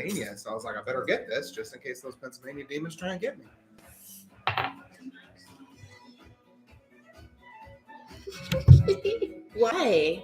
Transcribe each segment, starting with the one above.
Pennsylvania. So I was like, I better get this just in case those Pennsylvania demons try and get me. Why?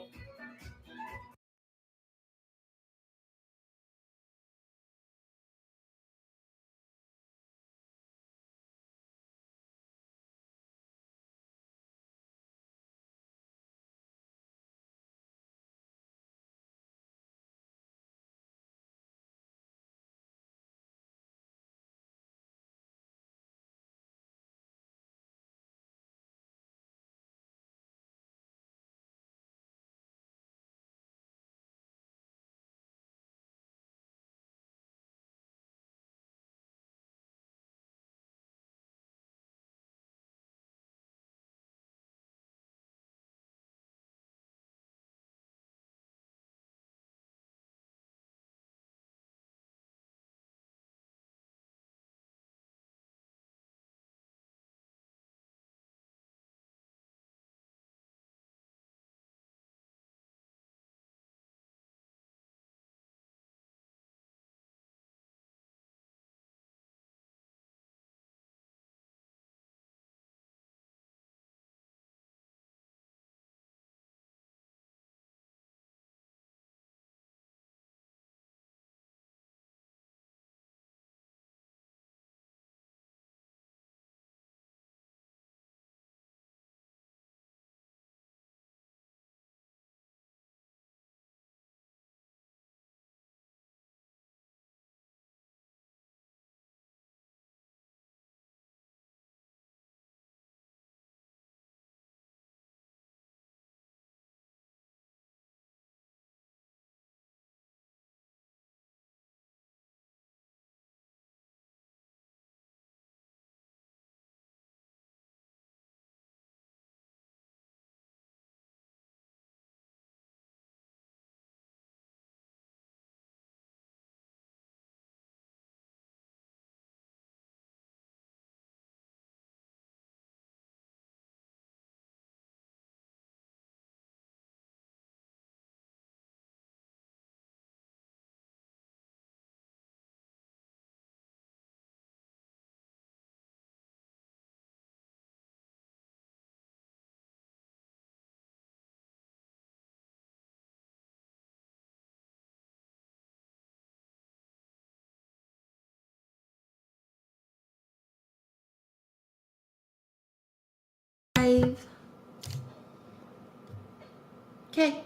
Okay.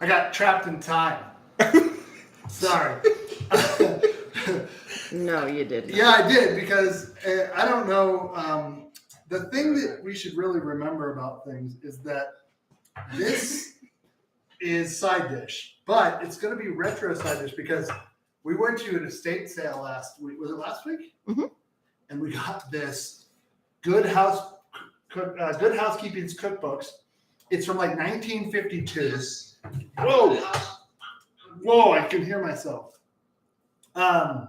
I got trapped in time. Sorry. No, you didn't. Yeah, I did because I don't know. The thing that we should really remember about things is that this is side dish, but it's going to be retro side dish because we went to an estate sale last week. Was it last week? Mm-hmm. And we got this Good Housekeeping's cookbooks. It's from like 1952. Whoa! I can hear myself. And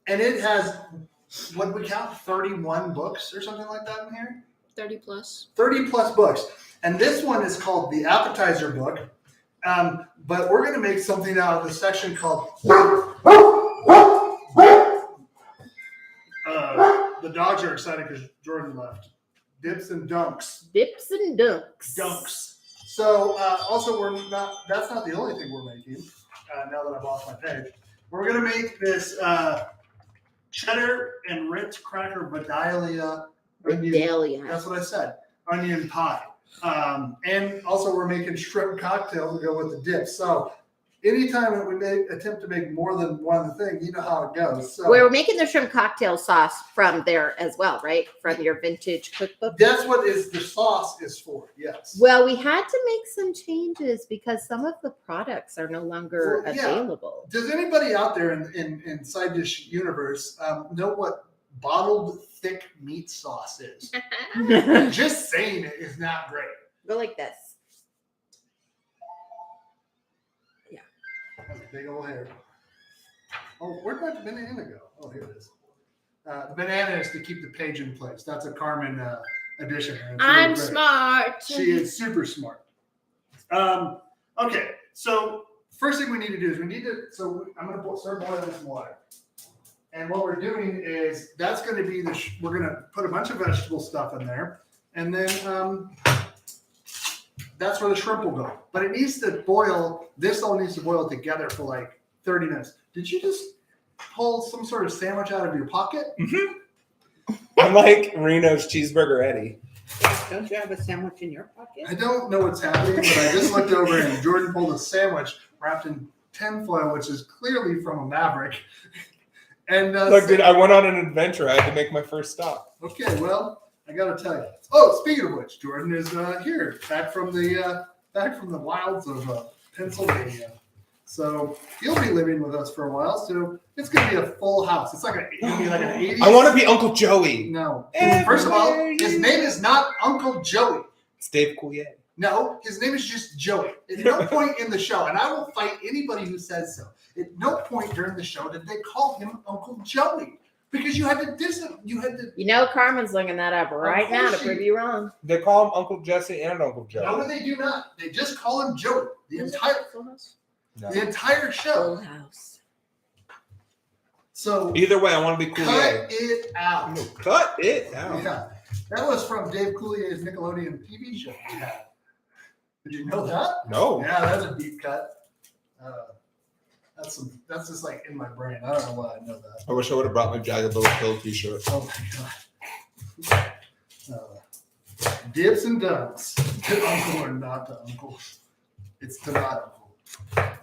it has, what we count, 31 books or something like that in here? 30 plus. 30 plus books. And this one is called the appetizer book. But we're going to make something out of the section called the dogs are excited because Jordan left. Dips and dunks. Dips and dunks. Dunks. So also that's not the only thing we're making. Now that I've lost my page. We're going to make this cheddar and Ritz cracker Vidalia. That's what I said. Onion pie. And also we're making shrimp cocktails to go with the dip. So anytime that we attempt to make more than one thing, you know how it goes. So we're making the shrimp cocktail sauce from there as well, right? From your vintage cookbook. That's what the sauce is for. Yes. Well, we had to make some changes because some of the products are no longer available. Does anybody out there in side dish universe know what bottled thick meat sauce is? Just saying it is not great. Go like this. Big old hair. Oh, where'd my banana go? Oh, here it is. The banana is to keep the page in place. That's a Carmen addition. I'm smart. She is super smart. Okay, so first thing we need to do is I'm going to start boiling some water. And what we're doing is that's going to be we're going to put a bunch of vegetable stuff in there. And then that's where the shrimp will go. But it needs to boil. This all needs to boil together for like 30 minutes. Did you just pull some sort of sandwich out of your pocket? Mm-hmm. I'm like Reno's Cheeseburger Eddie. Don't you have a sandwich in your pocket? I don't know what's happening, but I just looked over and Jordan pulled a sandwich wrapped in tinfoil, which is clearly from a Maverick. And Look, dude, I went on an adventure. I had to make my first stop. Okay, well, I gotta tell you. Oh, speaking of which, Jordan is here, back from the wilds of Pennsylvania. So he'll be living with us for a while. So it's gonna be a full house. It's gonna be like an 80s. I want to be Uncle Joey. No. First of all, his name is not Uncle Joey. It's Dave Coulier. No, his name is just Joey. At no point in the show, and I will fight anybody who says so. At no point during the show did they call him Uncle Joey because you had to diss him. You had to. You know, Carmen's looking that up right now to prove you wrong. They call him Uncle Jesse and Uncle Joe. No, they do not. They just call him Joey. The entire show. Full House. So either way, I want to be Coulier. cut it out. No, cut it out. Yeah, that was from Dave Coulier's Nickelodeon TV show we had. Did you know that? No. Yeah, that's a deep cut. That's just like in my brain. I don't know why I know that. I wish I would have brought my Jagged Little Pill t-shirt. Oh my god. Dips and dunks. To uncle or not to uncle. It's to not uncle.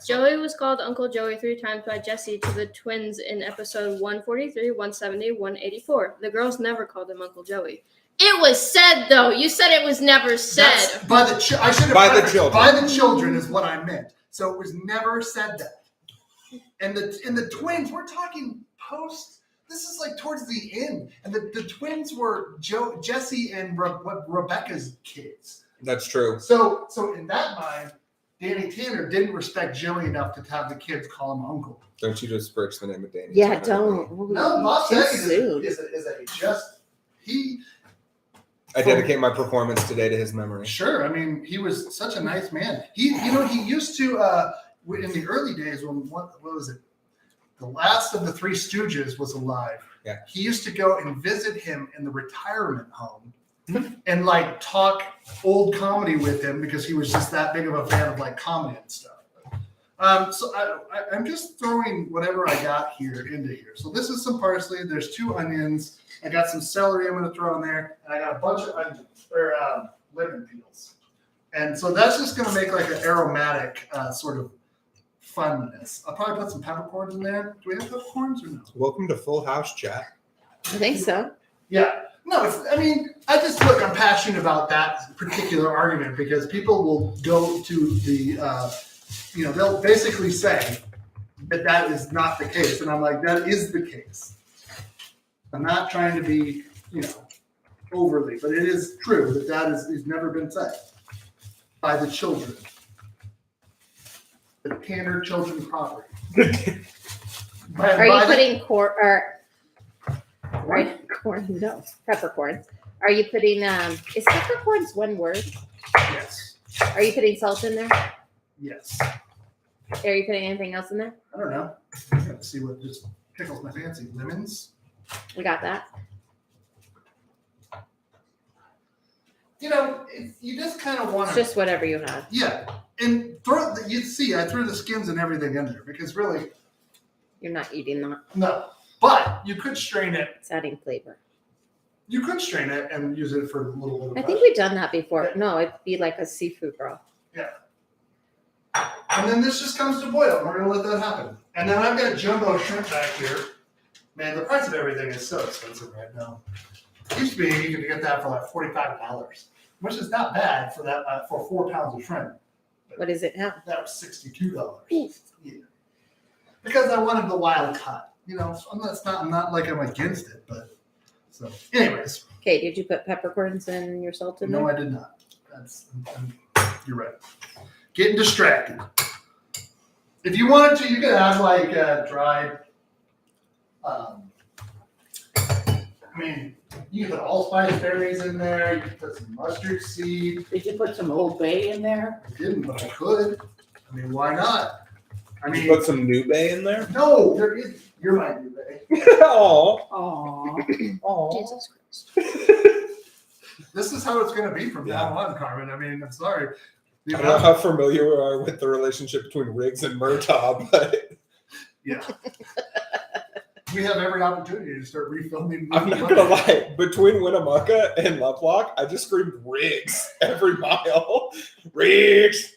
Joey was called Uncle Joey 3 times by Jesse to the twins in episode 143, 170, 184. The girls never called him Uncle Joey. It was said, though. You said it was never said. That's by the I should have By the prefaced, children. By the children is what I meant. So it was never said that. And the twins, we're talking post. This is like towards the end, and the twins were Jesse and Rebecca's kids. That's true. So in that mind, Danny Tanner didn't respect Joey enough to have the kids call him uncle. Don't you just break the name of Danny? Yeah, Tanner. don't. No, Bob Too Saget soon. is a just he. I dedicate my performance today to his memory. Sure, I mean he was such a nice man. He used to in the early days when what was it? The last of the Three Stooges was alive. Yeah. He used to go and visit him in the retirement home and like talk old comedy with him because he was just that big of a fan of like comedy and stuff. So I'm just throwing whatever I got here into here. So this is some parsley. There's 2 onions. I got some celery I'm going to throw in there. And I got a bunch of lemon peels. And so that's just going to make like an aromatic sort of funness. I'll probably put some peppercorns in there. Do we have peppercorns or no? Welcome to Full House Chat. I think so. Yeah. No, I'm passionate about that particular argument because people will go to the, they'll basically say that is not the case. And I'm like, that is the case. I'm not trying to be, overly, but it is true that is never been said by the children. The Tanner children property. Are you putting corn? No, peppercorns. Are you putting is peppercorns one word? Yes. Are you putting salt in there? Yes. Are you putting anything else in there? I don't know. I gotta see what just tickles my fancy. Lemons. We got that. You just kind of want It's to. just whatever you have. Yeah, and you'd see I threw the skins and everything in there because really, You're not eating that. no. But you could strain it. It's adding flavor. You could strain it and use it for a little bit of. I think we've done that before. No, it'd be like a seafood broth. Yeah. And then this just comes to boil. We're gonna let that happen. And then I've got jumbo shrimp back here. Man, the price of everything is so expensive right now. Used to be you could get that for like $45, which is not bad for that for 4 pounds of shrimp. What is it now? That was $62. Yeah. Because I wanted the wild cut. I'm not like I'm against it, but so. Anyways, Okay, did you put peppercorns and your salt in there? no, I did not. You're right. Getting distracted. If you wanted to, you could add like dried. You can put allspice berries in there. You can put some mustard seed. Did you put some Old Bay in there? I didn't, but I could. Why not? I You mean, put some Nube in there. no, there is. You're my new babe. Oh, Aw. Jesus Christ. This is how it's going to be from now on, Carmen. I mean, I'm sorry. I don't know how familiar you are with the relationship between Riggs and Murtaugh, but Yeah. We have every opportunity to start refilming. I'm not gonna lie. Between Winnemucca and Lovelock, I just screamed Riggs every mile. Riggs.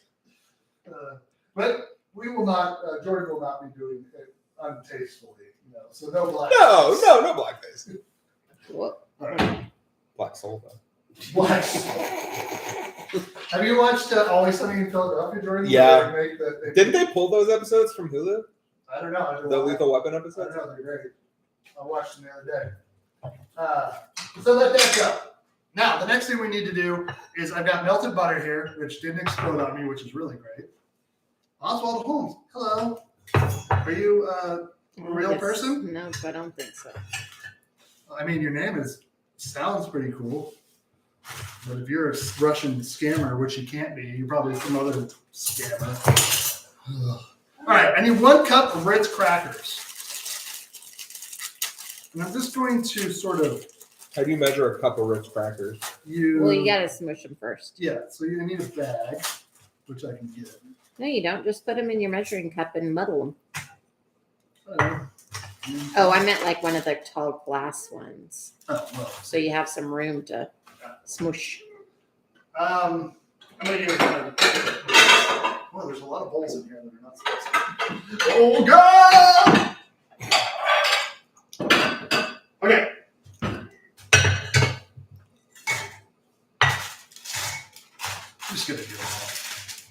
But we will not. Jordan will not be doing it untastefully. So no black. No blackface. Whoop. Black soul though. Black. Have you watched Always Sunny in Philadelphia, Jordan? Yeah. They Didn't they pull those episodes from Hulu? I don't know. The Lethal Weapon I episodes? don't know. They're great. I watched them the other day. So let that go. Now, the next thing we need to do is I've got melted butter here, which didn't explode on me, which is really great. Oswald Holmes, hello. Are you a real person? No, I don't think so. I mean, your name sounds pretty cool. But if you're a Russian scammer, which you can't be, you're probably some other scammer. All right, I need 1 cup of Ritz crackers. And I'm just going to sort of. How do you measure a cup of Ritz crackers? Well, you gotta smush them first. Yeah, so you need a bag, which I can get. No, you don't. Just put them in your measuring cup and muddle them. Oh, Oh, I meant like one of the tall glass ones, well. so you have some room to smush. I'm gonna give it well, there's a lot of bowls in here that are not supposed to. Oh God! Okay. I'm just gonna do it all.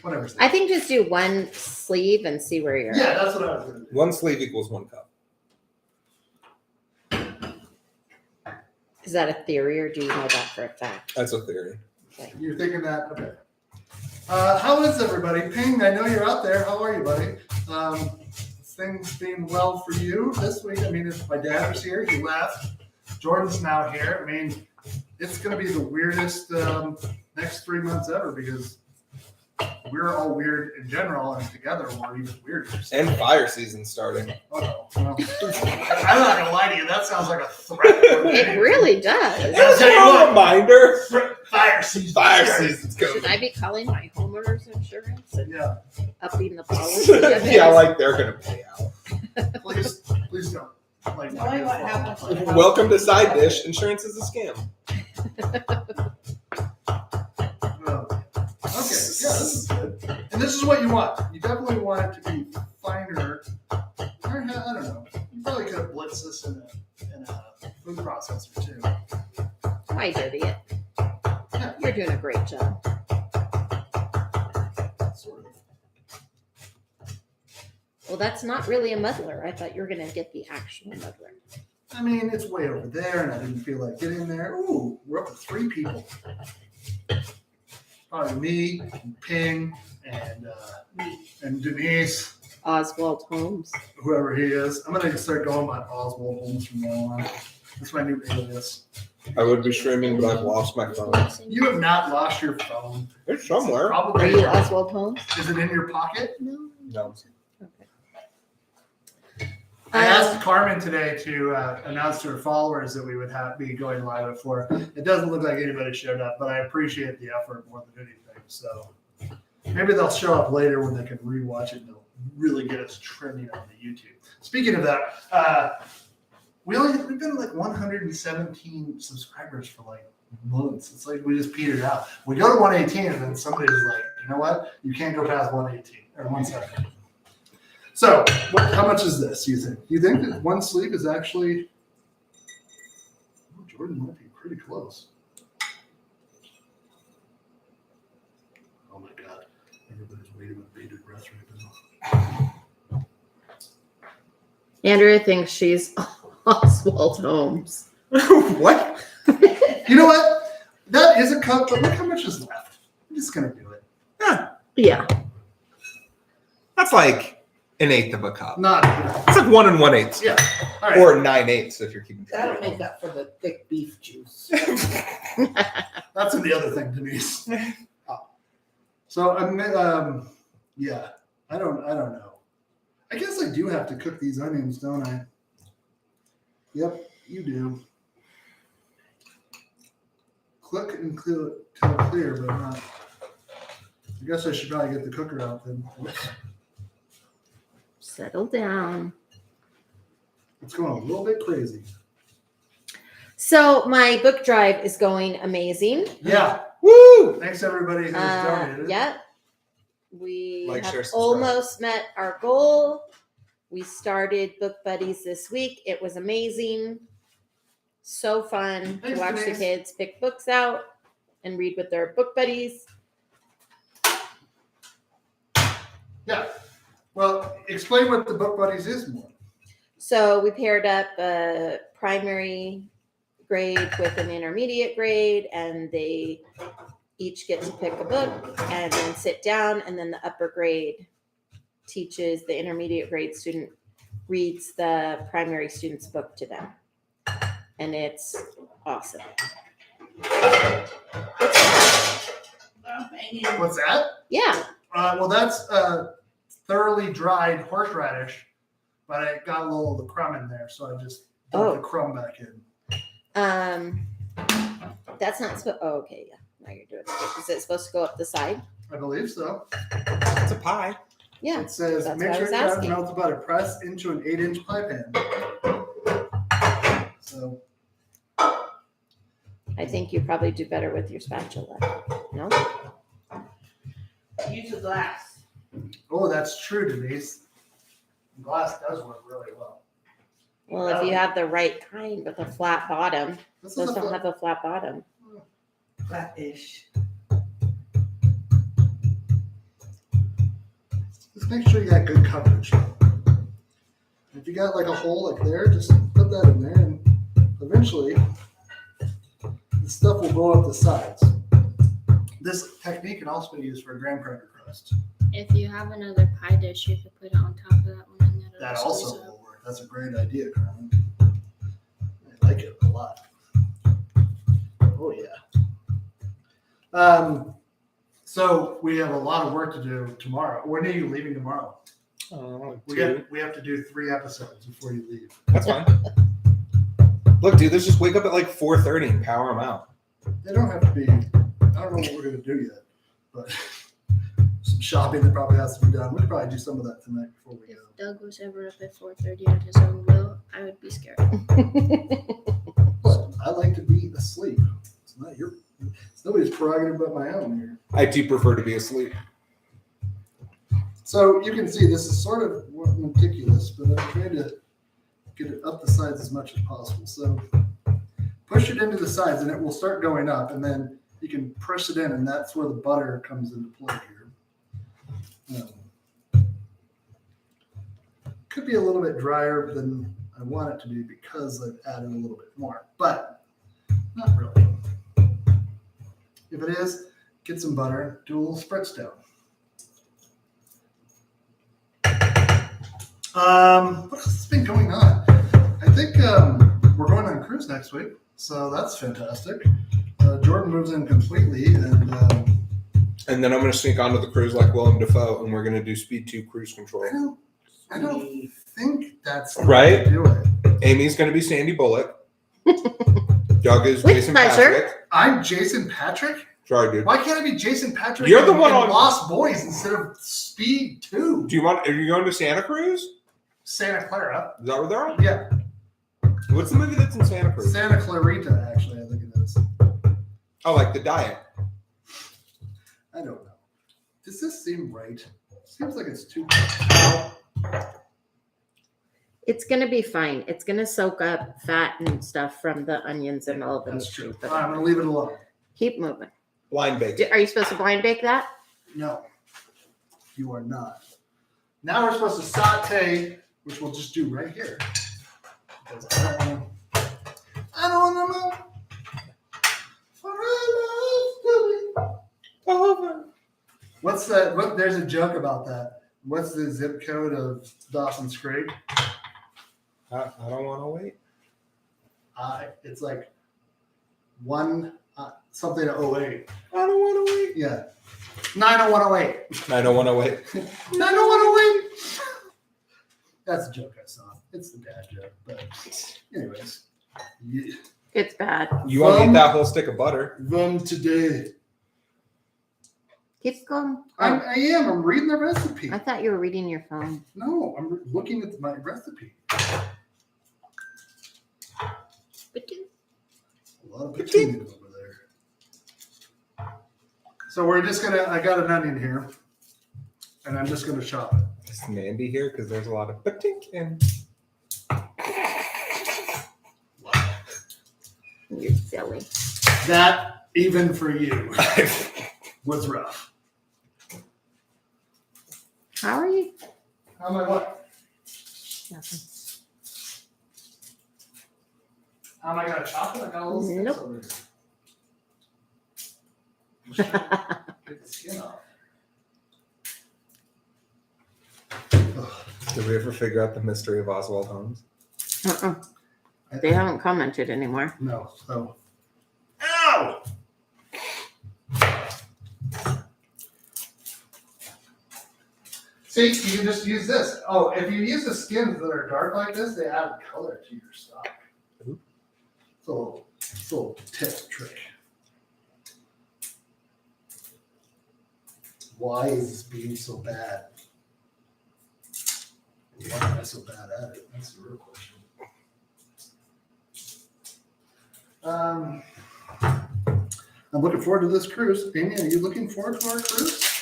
Whatever's I think just do one sleeve and see where you're Yeah, at. that's what I was gonna do. 1 sleeve equals 1 cup. Is that a theory or do you know that for a fact? That's a theory. You're thinking that? Okay. How is everybody? Ping, I know you're out there. How are you, buddy? Things being well for you this week. I mean, if my dad was here, he left. Jordan's now here. I mean, it's going to be the weirdest next 3 months ever because we're all weird in general, and together we're even weirder. And fire season starting. Oh, no. Well, I'm not going to lie to you. That sounds like a threat. It really does. That's a reminder. Fire season. Fire season's Should coming. I be calling my homeowner's insurance and Yeah. upping the policy? Yeah, like they're gonna pay out. Please don't. Like, Knowing what happens. Welcome to Side Dish. Insurance is a scam. Okay, yeah, this is good. And this is what you want. You definitely want it to be finer. Or, I don't know. You probably could have blitzed this in a food processor too. Hi, idiot. Yeah, You're doing a great job. sort of. Well, that's not really a muddler. I thought you were going to get the actual muddler. I mean, it's way over there, and I didn't feel like getting there. Ooh, we're up to 3 people. Probably me, and Ping, and Denise, Oswald Holmes. whoever he is. I'm gonna start going by Oswald Holmes from now on. That's my new alias. I would be streaming, but I've lost my phone. You have not lost your phone. It's somewhere. Are Probably. you Oswald Holmes? Is it in your pocket? No. No. I asked Carmen today to announce to her followers that we would be going live at 4. It doesn't look like anybody showed up, but I appreciate the effort more than anything. So maybe they'll show up later when they can rewatch it and they'll really get us trending on the YouTube. Speaking of that, we've been like 117 subscribers for like months. It's like we just petered out. We go to 118 and then somebody's like, you know what? You can't go past 118 or 117. So, how much is this, you think? You think that 1 sleeve is actually... Oh, Jordan might be pretty close. Oh my God. Everybody's waiting with bated breath right now. Andrea thinks she's Oswald Holmes. What? You know what? That is a cup, but look how much is left. I'm just going to do it. Yeah. That's like 1/8 of a cup. Not. It's like 1 1/8. Yeah. All right. Or 9/8 if you're keeping That'll track. make up for the thick beef juice. That's in the other thing, Denise. So, yeah. I don't know. I guess I do have to cook these onions, don't I? Yep, you do. Click and clear till clear, but not. I guess I should probably get the cooker out then. Settle down. It's going a little bit crazy. So my book drive is going amazing. Yeah. Woo! Thanks everybody who's donated. Yeah. We Like, have share, subscribe. almost met our goal. We started Book Buddies this week. It was amazing. So fun Thanks, to watch Denise. the kids pick books out and read with their book buddies. Yeah. Well, explain what the Book Buddies is more. So we paired up a primary grade with an intermediate grade, and they each get to pick a book and then sit down, and then the upper grade teaches the intermediate grade student, reads the primary student's book to them. And it's awesome. What's that? Yeah. Well, that's thoroughly dried horseradish, but I got a little of the crumb in there, so I just dumped the crumb back in. That's not supposed. Oh, okay, yeah. Now you're doing it. Is it supposed to go up the side? I believe so. It's a pie. Yeah. It says, That's make what I sure was you have asking. melted butter. Press into an 8-inch pie pan. So, I think you probably do better with your spatula. No? Use a glass. oh, that's true, Denise. Glass does work really well. Well, if you have the right kind with a flat bottom, This is those a don't have a flat bottom. Flat-ish. Just make sure you got good coverage. If you got like a hole like there, just put that in there, and eventually the stuff will go up the sides. This technique can also be used for a graham cracker crust. If you have another pie dish, you could put it on top of that one, and that'll That just also squeeze up. will work. That's a great idea, Carmen. I like it a lot. Oh yeah. So we have a lot of work to do tomorrow. When are you leaving tomorrow? We have to do 3 episodes before you leave. That's fine. Look, dude, let's just wake up at like 4:30 and power them out. They don't have to be. I don't know what we're gonna do yet, but some shopping that probably has to be done. We could probably do some of that tonight before we If go. Doug was ever up at 4:30 on his own will, I would be scared. But I like to be asleep. It's not your. It's nobody's prerogative but my own here. I do prefer to be asleep. So you can see this is sort of meticulous, but I'm trying to get it up the sides as much as possible. So push it into the sides and it will start going up, and then you can press it in, and that's where the butter comes into play here. Could be a little bit drier than I want it to be because I've added a little bit more, but not really. If it is, get some butter, do a little spritz down. What else has been going on? I think we're going on a cruise next week, so that's fantastic. Jordan moves in completely, and then I'm going to sneak onto the cruise like Willem Dafoe, and we're going to do Speed 2 cruise control. I don't think that's the Right? way to do it. Amy's going to be Sandy Bullock. Doug is With Jason pleasure. Patrick. I'm Jason Patrick? Sorry, dude. Why can't I be Jason Patrick You're the in one on- Lost Boys instead of Speed 2? Are you going to Santa Cruz? Santa Clara. Is that where they're on? Yeah, What's the movie that's in Santa Cruz? Santa Clarita, actually, I think it is. Oh, like The Diet. I don't know. Does this seem right? Seems like it's too. It's going to be fine. It's going to soak up fat and stuff from the onions and all of them. That's true. All right, I'm going to leave it alone. Keep moving. Blind bake. Are you supposed to blind bake that? No, you are not. Now we're supposed to saute, which we'll just do right here. Because I don't want to know. For our love to be. What's that? There's a joke about that. What's the zip code of Dawson's Creek? I don't want to wait. It's like something to 08. I don't want to wait. Yeah. 90108. I don't want to wait. 90108. That's a joke I saw. It's the dad joke. But anyways. Yeah. It's bad. You want to eat that whole stick of butter? Run today. Keep going. I am. I'm reading the recipe. I thought you were reading your phone. No, I'm looking at my recipe. A lot of potatoes over there. So we're just gonna. I got an onion here, and I'm just gonna chop it. Is Mandy here? Because there's a lot of patink in. You're silly. That even for you was rough. How are you? How am I what? Nothing. How am I gonna chop it? I got a little sticks Nope. over here. I'm just trying to get the skin off. Did we ever figure out the mystery of Oswald Holmes? Uh-uh. They haven't commented anymore. No, so. Ow! See, you can just use this. Oh, if you use the skins that are dark like this, they add color to your stock. Ooh. It's a little tip trick. Why is this being so bad? Why am I so bad at it? That's the real question. I'm looking forward to this cruise. Amy, are you looking forward to our cruise?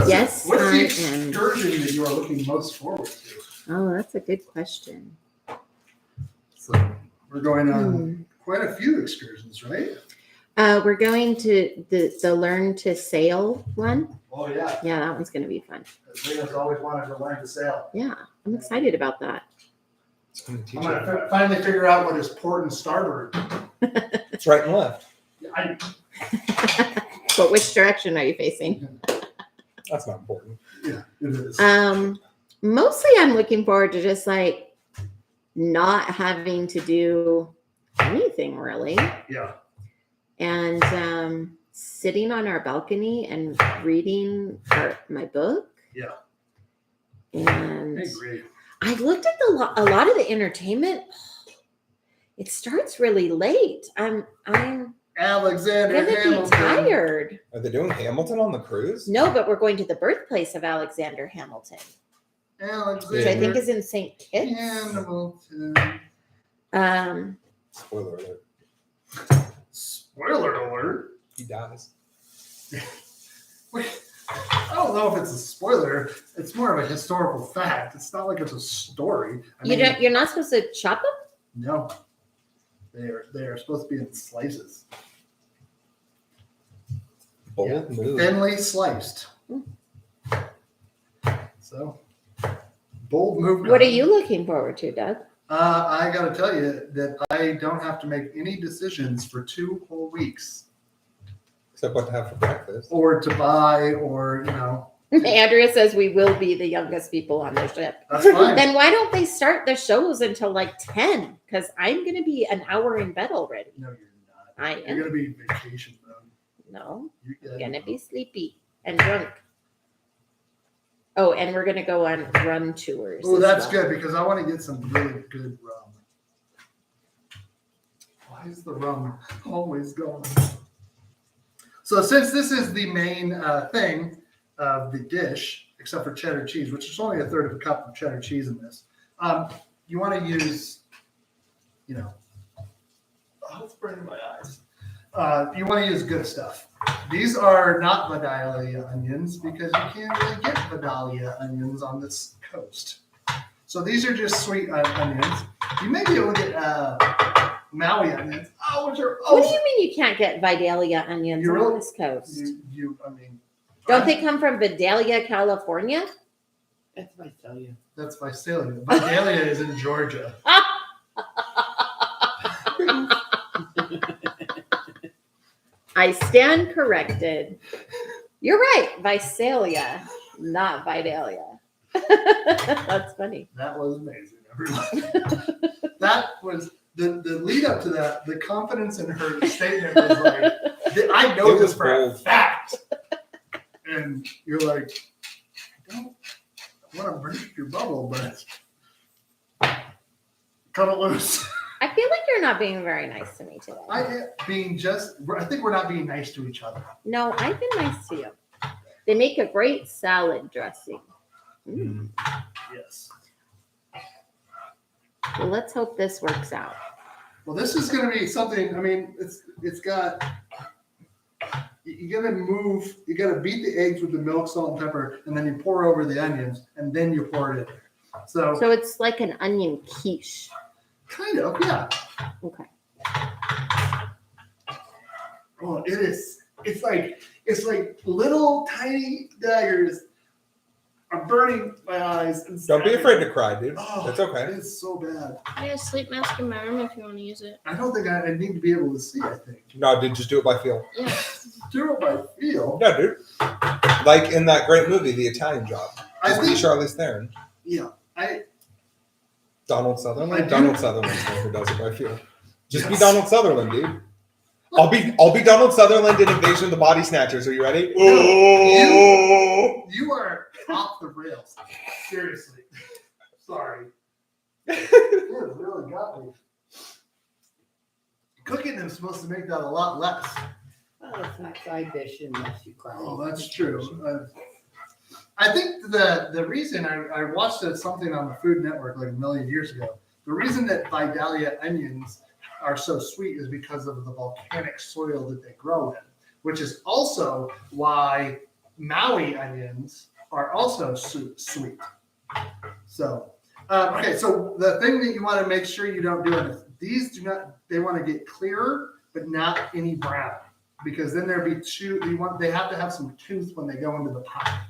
Yes, what's I the am. excursion that you are looking most forward to? Oh, that's a good question. So we're going on quite a few excursions, right? We're going to the Learn to Sail one. Oh yeah, Yeah, that one's going to be fun. Lena's always wanted to learn to sail. Yeah, I'm excited about that. It's going to teach I'm you. gonna finally figure out what is port and starboard. It's right and left. But which direction are you facing? That's not important. Yeah, it is. Mostly I'm looking forward to just like not having to do anything really. Yeah. And sitting on our balcony and reading my book. Yeah. And I agree. I looked at a lot of the entertainment. It starts really late. I'm Alexander gonna Hamilton. be tired. Are they doing Hamilton on the cruise? No, but we're going to the birthplace of Alexander Hamilton, Alexander which I think is in St. Kitts. Hamilton. Spoiler alert. Spoiler alert. He dies. Wait, I don't know if it's a spoiler. It's more of a historical fact. It's not like it's a story. You're not supposed to chop them? No. They are supposed to be in slices. Bold move. Thinly sliced. So bold move. What are you looking forward to, Doug? I gotta tell you that I don't have to make any decisions for 2 whole weeks. Except what to have for breakfast. Or to buy, or Andrea says we will be the youngest people on the ship. that's fine. Then why don't they start the shows until like 10? Because I'm going to be an hour in bed already. No, you're not. I You're am. gonna be vacation mode. No, You're I'm going to be sleepy and drunk. Oh, and we're going to go on rum tours. Oh, as that's well. good because I want to get some really good rum. Why is the rum always going? So since this is the main thing of the dish, except for cheddar cheese, which is only a third of a cup of cheddar cheese in this, you want to use, oh, it's burning my eyes. You want to use good stuff. These are not Vidalia onions because you can't really get Vidalia onions on this coast. So these are just sweet onions. You may be able to get Maui onions. Oh, which are What do you mean you can't get Vidalia onions You on really- this coast? I Don't they come from Vidalia, California? That's my Vidalia. That's Vidalia. Vidalia is in Georgia. I stand corrected. You're right, Visalia, not Vidalia. That's funny. That was amazing, everyone. That was the lead up to that. The confidence in her statement was like, I know It this was for a bold. fact. And you're like, I don't want to break your bubble, but cut it loose. I feel like you're not being very nice to me today. I think we're not being nice to each other. No, I've been nice to you. They make a great salad dressing. Mm. Yes. Well, let's hope this works out. Well, this is going to be something. I mean, it's got. You got to beat the eggs with the milk, salt, and pepper, and then you pour over the onions, and then you pour it in. So it's like an onion quiche. kind of, yeah. Okay. Oh, it is. It's like little tiny daggers are burning my eyes. And Don't be afraid to cry, dude. Oh, That's okay. It's so bad. I got a sleep mask in my room if you want to use it. I don't think I need to be able to see. I think. No, dude, just do it by feel. Yeah. Do it by feel. Yeah, dude. Like in that great movie, The Italian Job. I Just be think. Charlize Theron. Yeah. Donald I Sutherland. do. Donald Sutherland's the one who does it by feel. Just be Yes. Donald Sutherland, dude. I'll be Donald Sutherland in Invasion of the Body Snatchers. Are you ready? You are off the rails. Seriously. Sorry. It really got me. Cooking is supposed to make that a lot less. Oh, it's not side dish unless you cry. Oh, that's true. I think the reason I watched something on the Food Network like a million years ago, the reason that Vidalia onions are so sweet is because of the volcanic soil that they grow in, which is also why Maui onions are also sweet. So, okay, so the thing that you want to make sure you don't do is they want to get clearer, but not any brown, because then there'll be they have to have some tooth when they go into the pot.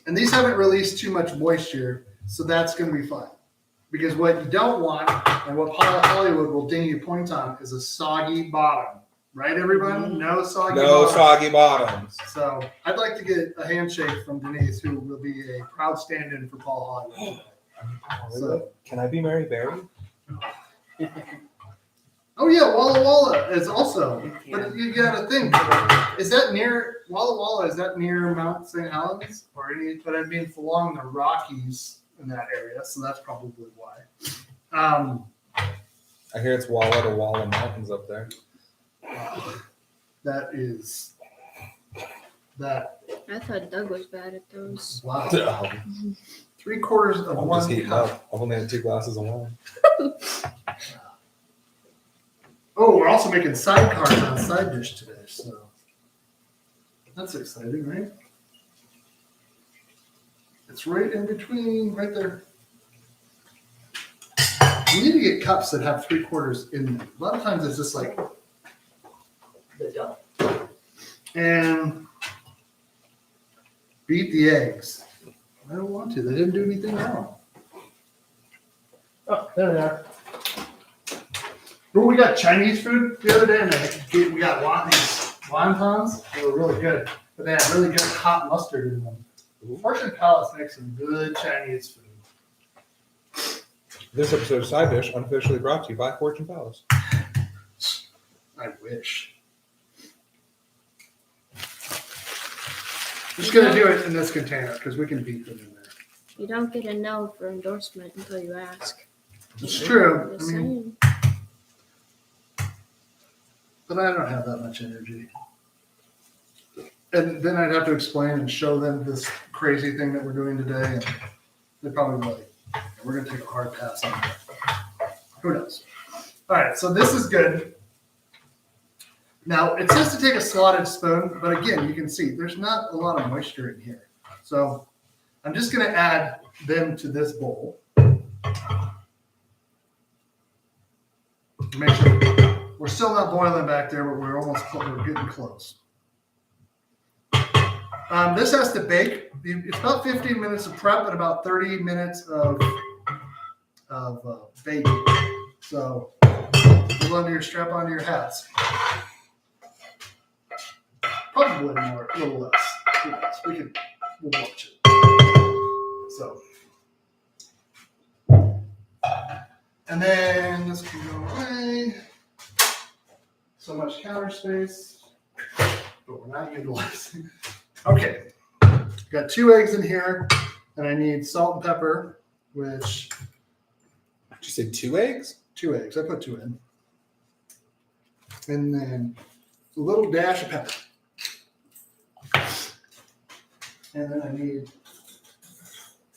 And these haven't released too much moisture, so that's going to be fine. Because what you don't want, and what Hollywood will ding you points on, is a soggy bottom. Right, everybody? No soggy bottom. soggy bottoms. So I'd like to get a handshake from Denise, who will be a proud stand-in for Paul Hollywood. So, Can I be Mary Berry? oh yeah, Walla Walla is also. But you got to think, is that near Walla Walla? Is that near Mount St. Helens or any? But I mean, it's along the Rockies in that area, so that's probably why. I hear it's Walla to Walla Mountains up there. That is that. I thought Doug was bad at those. Wow. I'm 3/4 of one just heating cup. up. I've only had 2 glasses of wine. Oh, we're also making sidecars on side dish today, so that's exciting, right? It's right in between, right there. We need to get cups that have 3/4 in them. A lot of times it's just like, The dough. and beat the eggs. I don't want to. They didn't do anything wrong. Oh, there they are. Oh, we got Chinese food the other day, and we got these wontons. They were really good, but they had really good hot mustard in them. Fortune Palace makes some good Chinese food. This episode of Side Dish unofficially brought to you by Fortune Palace. I wish. I'm just gonna do it in this container because we can beat them in there. You don't get a no for endorsement until you ask. It's true. Just I mean, saying. but I don't have that much energy. And then I'd have to explain and show them this crazy thing that we're doing today, and they'd probably be like, we're going to take a hard pass on that. Who knows? All right, so this is good. Now, it says to take a slotted spoon, but again, you can see there's not a lot of moisture in here. So I'm just going to add them to this bowl. Make sure we're still not boiling back there, but we're getting close. This has to bake. It's about 15 minutes of prep and about 30 minutes of baking. So strap onto your hats. Probably more, a little less. Who knows? We'll watch it. So, and then this can go away. So much counter space, but we're not utilizing. Okay, Got 2 eggs in here, and I need salt and pepper, which Did you say 2 eggs? 2 eggs. I put 2 in. And then a little dash of pepper. And then I need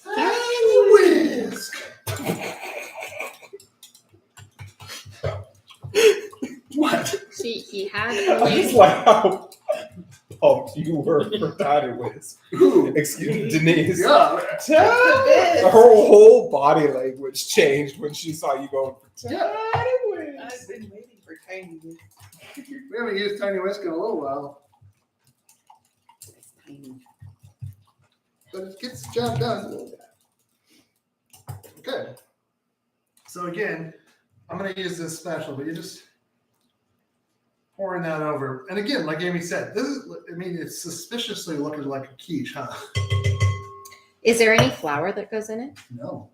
tiny whisk. What? See, he had I only just like how pumped you were for Tiny Whiz. Ooh. Excuse me, Denise. Yeah. Her whole body language changed when she saw you going for Yeah. Tiny Whiz. I've been waiting for Tiny Whisk. We haven't used tiny whisk in a little while, It's tiny. but it gets the job done. Okay. So again, I'm going to use this special, but you're just pouring that over. And again, like Amy said, this is, I mean, it's suspiciously looking like a quiche, huh? Is there any flour that goes in it? No.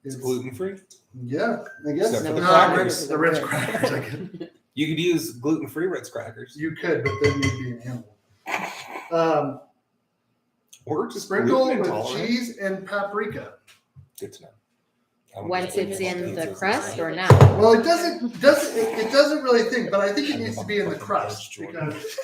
It's gluten free. Yeah, I guess. Except for the No, crackers. The Ritz crackers, I guess. You could use gluten free Ritz crackers. You could, but then you'd be an animal. Or just Sprinkle gluten with intolerant. cheese and paprika. Good to know. I wouldn't Once just it's eat in the pizzas. crust or not? Well, it doesn't really think, but I think it needs to be in the crust because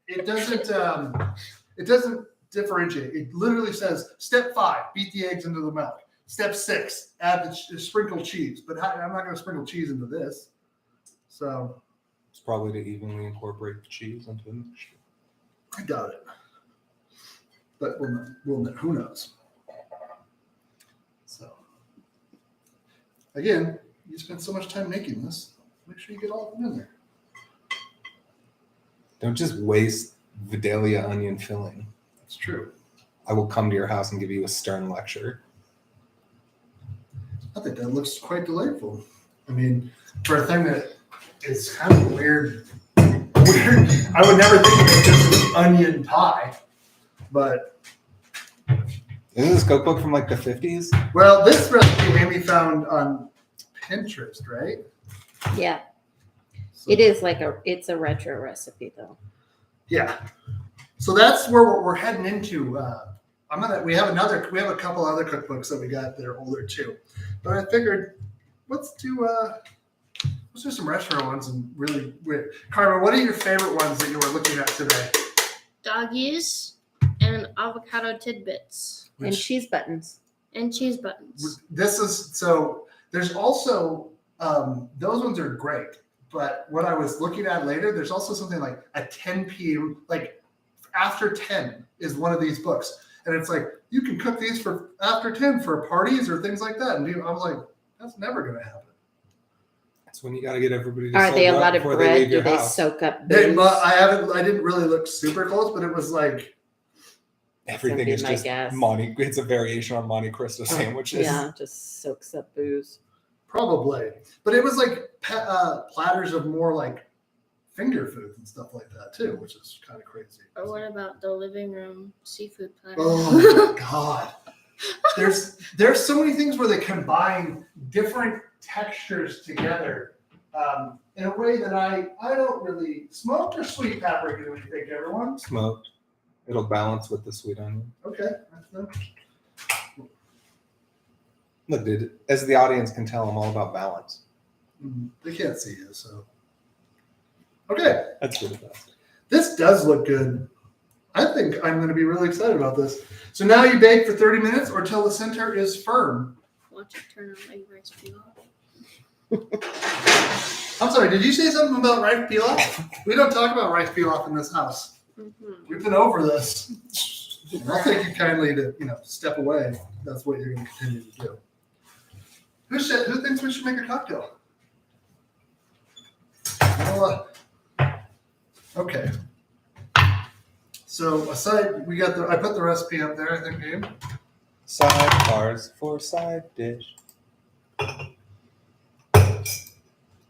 it doesn't differentiate. It literally says step 5, beat the eggs into the milk. Step 6, add the sprinkle cheese. But I'm not going to sprinkle cheese into this. So It's probably to evenly incorporate the cheese into the mixture. I doubt it. But we'll know. Who knows? So again, you spend so much time making this. Make sure you get all of them in there. Don't just waste Vidalia onion filling. That's true. I will come to your house and give you a stern lecture. I think that looks quite delightful. I mean, for a thing that is kind of weird. I would never think of it just as onion pie. But, Isn't this cookbook from like the 50s? well, this recipe Amy found on Pinterest, right? Yeah, So, it is it's a retro recipe though. Yeah. So that's where we're heading into. We have a couple other cookbooks that we got that are older too. But I figured, let's do some retro ones and really weird. Carmen, what are your favorite ones that you were looking at today? doggies and avocado tidbits And cheese buttons. and cheese buttons. This is so. There's also those ones are great. But what I was looking at later, there's also something like a 10 p.m. like after 10 is one of these books, and it's like you can cook these for after 10 for parties or things like that. And I was like, that's never going to happen. That's when you got to get everybody to Are they a sober up lot of before they bread? leave Do your they house. soak up They, booze? but I didn't really look super close, but it was like Everything That'd is be my just guess. Monte. It's a variation on Monte Cristo sandwiches. Yeah, just soaks up booze. probably, but it was like platters of more like finger foods and stuff like that too, which is kind of crazy. Or what about the living room seafood platter? Oh my god. There's so many things where they combine different textures together in a way that I don't really. Smoked or sweet paprika, do you think, everyone? Smoked. It'll balance with the sweet onion. Okay. That's no. Look, dude, as the audience can tell, I'm all about balance. They can't see you, so. Okay. That's good enough. This does look good. I think I'm going to be really excited about this. So now you bake for 30 minutes or till the center is firm. Watch it turn on like rice pilaf. I'm sorry, did you say something about rice pilaf? We don't talk about rice pilaf in this house. Mm-hmm. We've been over this. And I'll take you kindly to, step away. That's what you're going to continue to do. Who thinks we should make a cocktail? Okay. So aside, I put the recipe up there, I think, Gabe. Sidebars for side dish.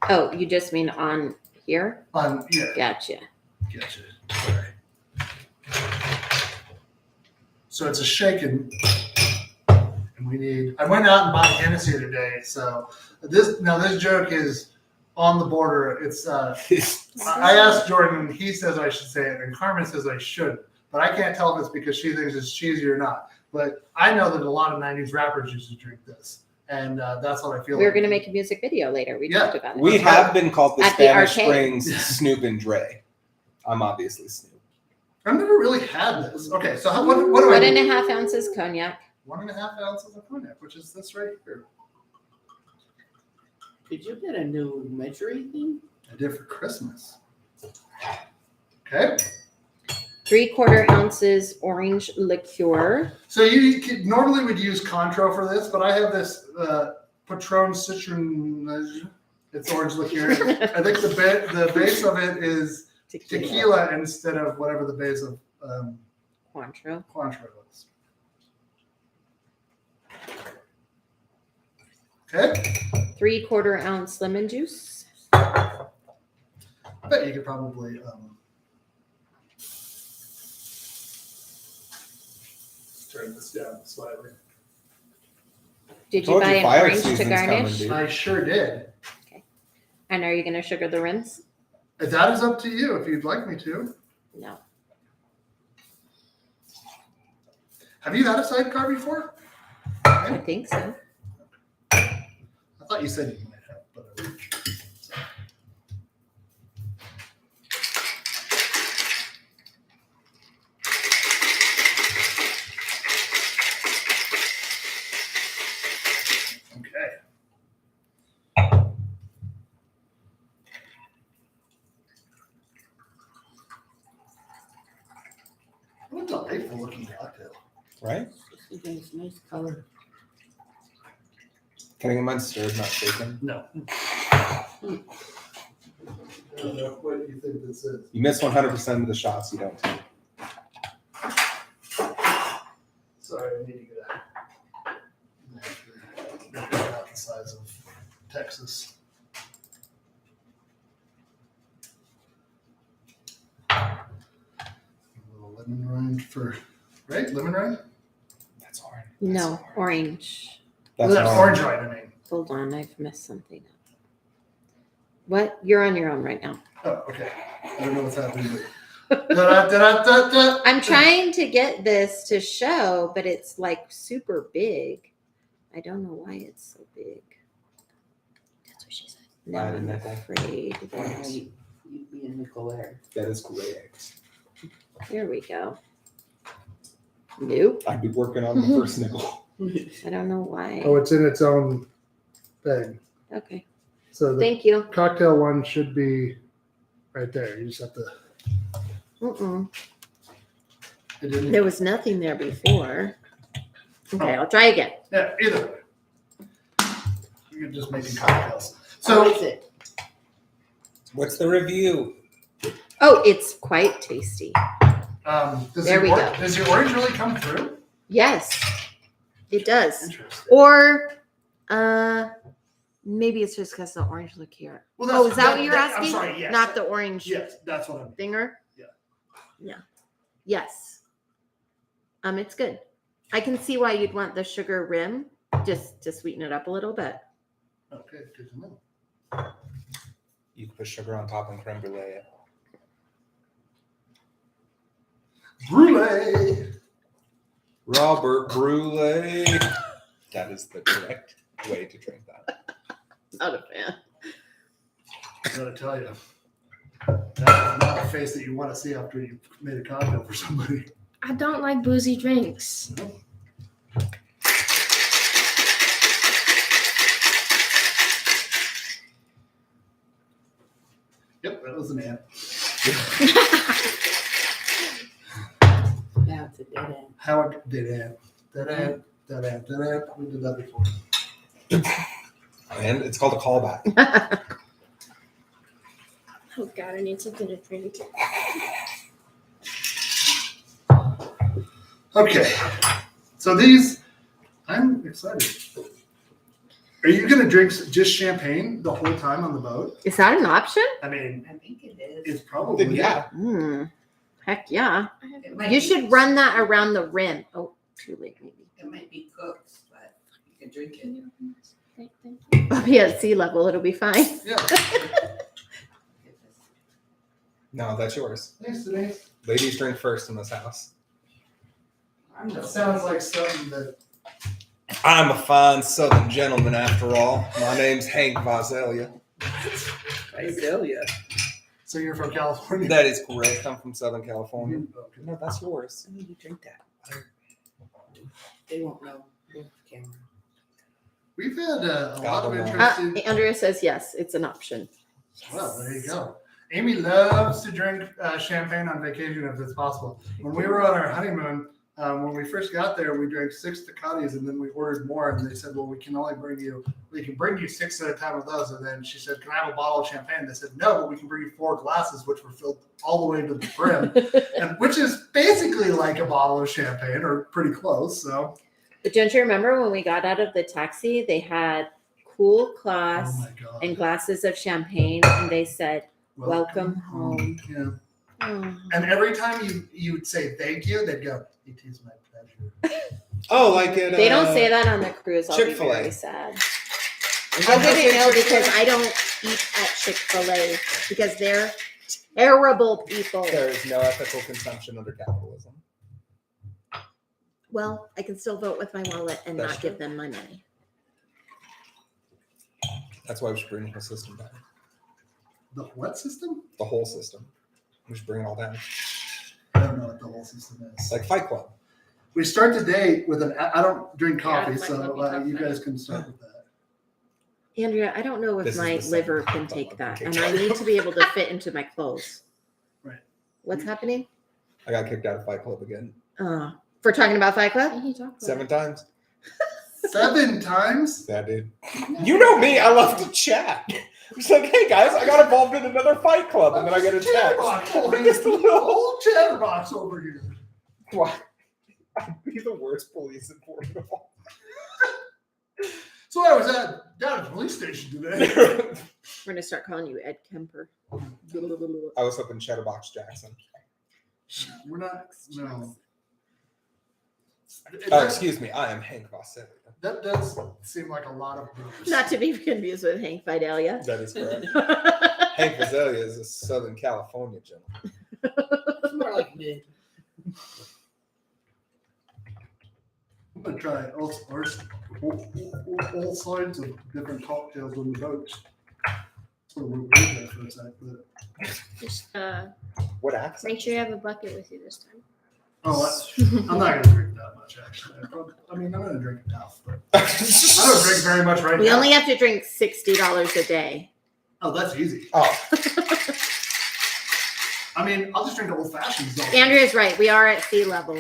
Oh, you just mean on here? Yeah, Gotcha. gotcha. Sorry. So it's a shaken, and we need. I went out and bought Hennessy today. So this joke is on the border. It's. I asked Jordan, and he says I should say it, and Carmen says I should. but I can't tell if it's because she thinks it's cheesy or not. But I know that a lot of 90s rappers used to drink this, and that's what I feel. We were like. going to make a music video later. We Yeah. talked about it. We have been called the At the Spanish arcade. Springs Snoop and Dre. I'm obviously Snoop. I've never really had this. Okay, so what do I One do? and a half ounces cognac. 1.5 ounces of cognac, which is this right here. Did you get a new measuring thing? I did for Christmas. Okay. 3/4 ounces orange liqueur. So you could, normally would use Cointreau for this, but I have this Patron Citron. It's orange liqueur. I think the base of it is tequila instead of whatever the base of Cointreau. Cointreau is. Okay. 3/4 ounce lemon juice. I bet you could probably turn this down slightly. Did you Told buy you an fire orange to season's garnish? coming, dude. I sure did. And are you going to sugar the rims? That is up to you if you'd like me to. No. Have you had a sidecar before? I think so. I thought you said you might have, but okay. What a delightful looking cocktail. Right? This is a nice color. Can I get mine stirred, not shaken? No. I don't know what you think this is. You miss 100% of the shots you don't take. Sorry, I need to get out the size of Texas. A little lemon rind for, right? Lemon rind? That's orange. No, orange. That's Orange rind, I mean. Hold on, I've messed something up. What? You're on your own right now. Oh, okay. I don't know what's happening. Da-da-da-da-da-da. I'm trying to get this to show, but it's like super big. I don't know why it's so big. That's what she said. No, Buy the I'm nickel. afraid that. You'd be a nickel there. That is great. Here we go. Nope. I'd be working on the first nickel. I don't know why. Oh, it's in its own thing. Okay. So the Thank you. cocktail one should be right there. You just have to. Mm-mm. It didn't. There was nothing there before. Okay, I'll try again. Yeah, either way. You're just making cocktails. So So is it? What's the review? Oh, it's quite tasty. does There we go. Does your orange really come through? Yes, it does. Interesting. Or maybe it's just because the orange liqueur. Well, Oh, is that what you're I'm asking? sorry, yes. Not the orange Yes, that's what I mean. thinger? Yeah. Yeah. Yes. It's good. I can see why you'd want the sugar rim just to sweeten it up a little bit. Okay, good to know. You can put sugar on top and creme brulee it. Brulee. Robert Brulee. That is the correct way to drink that. Not a fan. I gotta tell you, that is not a face that you want to see after you made a cocktail for somebody. I don't like boozy drinks. Yep, that was an ant. Yeah, it's a dead end. Howard did ant. That ant. That ant. That ant. We did that before. And it's called a callback. Oh God, I need something to drink. Okay, so these, I'm excited. Are you gonna drink just champagne the whole time on the boat? Is that an option? I mean, I think it is. it's probably Then yeah. Heck yeah. It might You be- should run that around the rim. Oh, too late maybe. It might be cooked, but you can drink it. Thank you. I'll be at sea level. It'll be fine. Yeah. No, that's yours. Thanks, Denise. Ladies drink first in this house. That sounds like something that. I'm a fine Southern gentleman after all. My name's Hank Vidalia. Vidalia. So you're from California? That is correct. I'm from Southern California. Okay. No, that's yours. When you drink that, they won't know. Camera. We've had a lot God, of I'm interesting. Andrea says yes, it's an option. Well, there you go. Amy loves to drink champagne on vacation if it's possible. When we were on our honeymoon, when we first got there, we drank 6 Ducatis and then we ordered more. And they said, well, we can bring you 6 at a time of those. And then she said, can I have a bottle of champagne? They said, no, but we can bring you 4 glasses, which were filled all the way to the brim, and which is basically like a bottle of champagne or pretty close. So, But don't you remember when we got out of the taxi, they had cool oh cloths my God. and glasses of champagne, and they said, welcome home. Yeah. Oh. And every time you would say thank you, they'd go, it is my pleasure. Oh, like it. They don't say that on the cruise. I'll be Chick-fil-A. very sad. I wouldn't know because I don't eat at Chick-fil-A because they're terrible people. There is no ethical consumption under capitalism. Well, I can still vote with my wallet and That's not true. give them my money. That's why we should bring the whole system down. The what system? The whole system. We should bring it all down. I don't know what the whole system is. It's like Fight Club. We start the day with I don't drink coffee, Yeah, my so coffee you cup. guys can start with that. Andrea, I don't know if This is my the liver second can take one. that, Okay. and I need to be able to fit into my clothes. Right. What's happening? I got kicked out of Fight Club again. For talking about Fight Club? What are you talking about? 7 times. 7 times? That dude. You know me. I love to chat. It's like, hey guys, I got involved in another Fight Club, and then I get a Chatterbox text. over Just a here. little. Whole chatterbox over here. Why? I'd be the worst police informant of all. So I was down at the police station today. We're gonna start calling you Ed Kemper. I was up in Chatterbox Jackson. We're not. No. Oh, excuse me. I am Hank Vidalia. That does seem like a lot of booze. Not to be confused with Hank Vidalia. That is correct. Hank Vidalia is a Southern California gentleman. It's more like mid. I'm gonna try all sides of different cocktails on the boat. So we're there for a sec, but Just What accent? make sure you have a bucket with you this time. I'm not gonna drink that much actually. I'm gonna drink enough, but I don't drink very much right We now. only have to drink $60 a day. Oh, that's easy. Oh, I mean, I'll just drink old fashions though. Andrea's right. We are at sea level.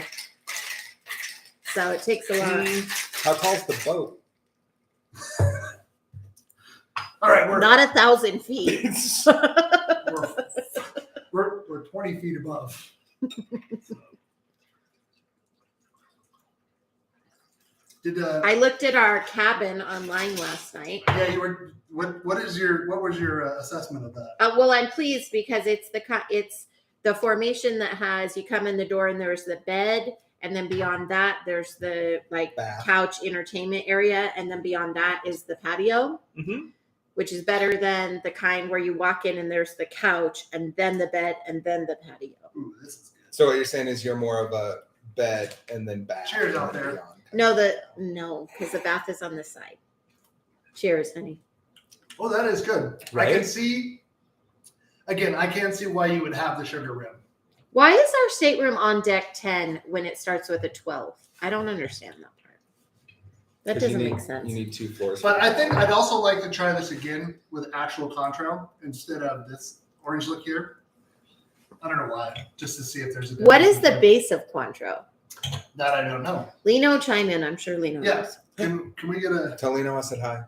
So it takes a lot. how tall's the boat? All right, Not 1,000 feet. we're 20 feet above. So. I looked at our cabin online last night. Yeah, you were. What was your assessment of that? Well, I'm pleased because it's the formation that has you come in the door and there's the bed, and then beyond that there's the Bath. couch entertainment area, and then beyond that is the patio, Mm-hmm. which is better than the kind where you walk in and there's the couch and then the bed and then the patio. Ooh, this is good. So what you're saying is you're more of a bed and then bath. Cheers out and then there. beyond. No, because the bath is on this side. Cheers, honey. Oh, that is good. I Right? can see. Again, I can't see why you would have the sugar rim. Why is our stateroom on deck 10 when it starts with a 12? I don't understand that part. That 'Cause you doesn't need- make sense. You need 2 floors. But I think I'd also like to try this again with actual Cointreau instead of this orange liqueur. I don't know why, just to see if there's a. What is the difference. base of Cointreau? That I don't know. Lino, chime in. I'm sure Lino Yeah. knows. Can we get a? Tell Lino I said hi.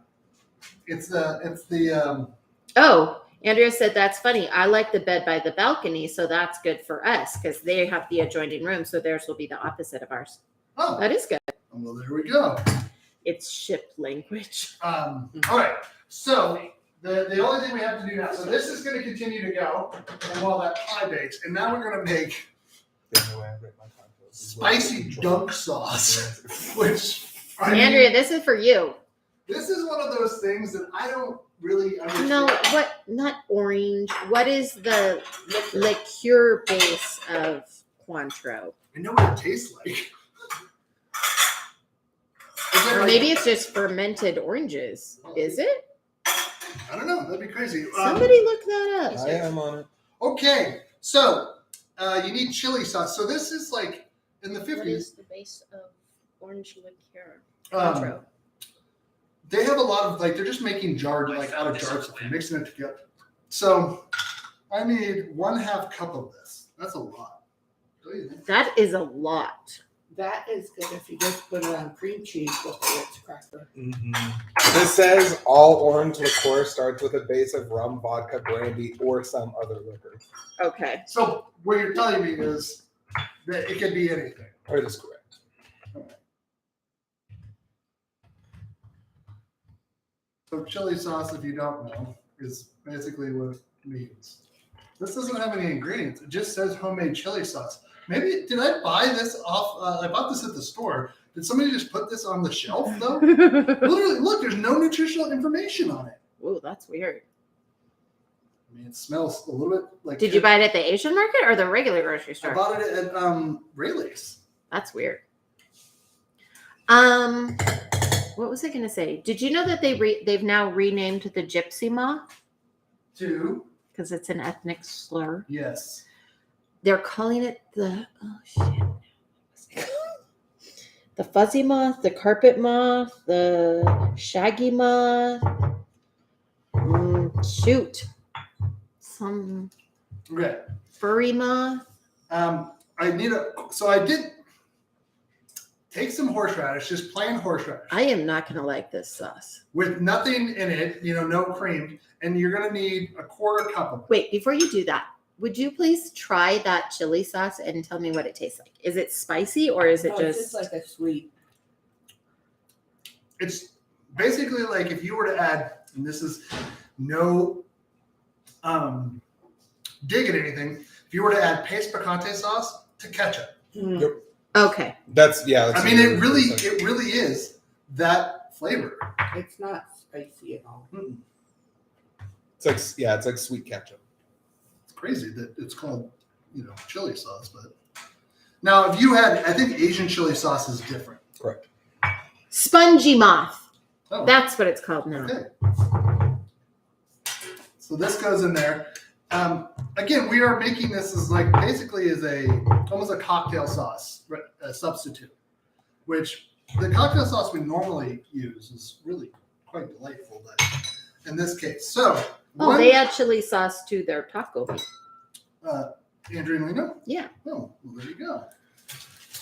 It's the. Oh, Andrea said that's funny. I like the bed by the balcony, so that's good for us because they have the adjoining room, so theirs will be the opposite of ours. Oh, That is good. well, there we go. It's ship language. All right. So the only thing we have to do now. So this is going to continue to go, and while that pie bakes, and now we're going to make The only way I rate my cocktails is spicy with dunk sauce, which I mean, Andrea, this is for you. This is one of those things that I don't really understand. No, what? Not orange. What is the liqueur base of Cointreau? I know what it tastes like. Is it Or like- maybe it's just fermented oranges. Is it? I don't know. That'd be crazy. Somebody look that up. I am on it. Okay, so you need chili sauce. So this is like in the What 50s. is the base of orange liqueur? Um, Cointreau. they have a lot of like they're just making jarred like out of jars and mixing it together. So I need 1/2 cup of this. That's a lot. What do you think? That is a lot. That is good if you just put it on cream cheese with the Ritz cracker. This says all orange liqueur starts with a base of rum, vodka, brandy, or some other liquor. Okay. So what you're telling me is that it can be anything. That is correct. So chili sauce, if you don't know, is basically what it means. This doesn't have any ingredients. It just says homemade chili sauce. Maybe did I buy this off? I bought this at the store. Did somebody just put this on the shelf though? Literally, look. There's no nutritional information on it. Whoa, that's weird. I mean, it smells a little bit like. Did you buy it at the Asian market or the regular grocery I store? bought it at Rayleigh's. That's weird. What was I gonna say? Did you know that they've now renamed the gypsy moth Two. because it's an ethnic slur? Yes. They're calling it the the fuzzy moth, the carpet moth, the shaggy moth. Shoot, some Okay. furry moth. I need so I did take some horseradish, just plain horseradish, I am not gonna like this sauce. with nothing in it, no cream, and you're gonna need 1/4 cup of it. Wait, before you do that, would you please try that chili sauce and tell me what it tastes like? Is it spicy or is it No, it's just like a sweet. It's basically like if you were to add, and this is no dig at anything, if you were to add paste picante sauce to ketchup. okay? That's I mean, it really is that flavor. It's not spicy at all. It's like sweet ketchup. It's crazy that it's called, chili sauce. But now, if you had, I think Asian chili sauce is different. Correct. Spongy moth. Oh, That's what it's called now. okay. So this goes in there. Again, we are making this as like basically as almost a cocktail sauce substitute, which the cocktail sauce we normally use is really quite delightful. But in this case, so Oh, they add chili sauce to their taco meat. Andrew. Yeah. Oh, well, there you go.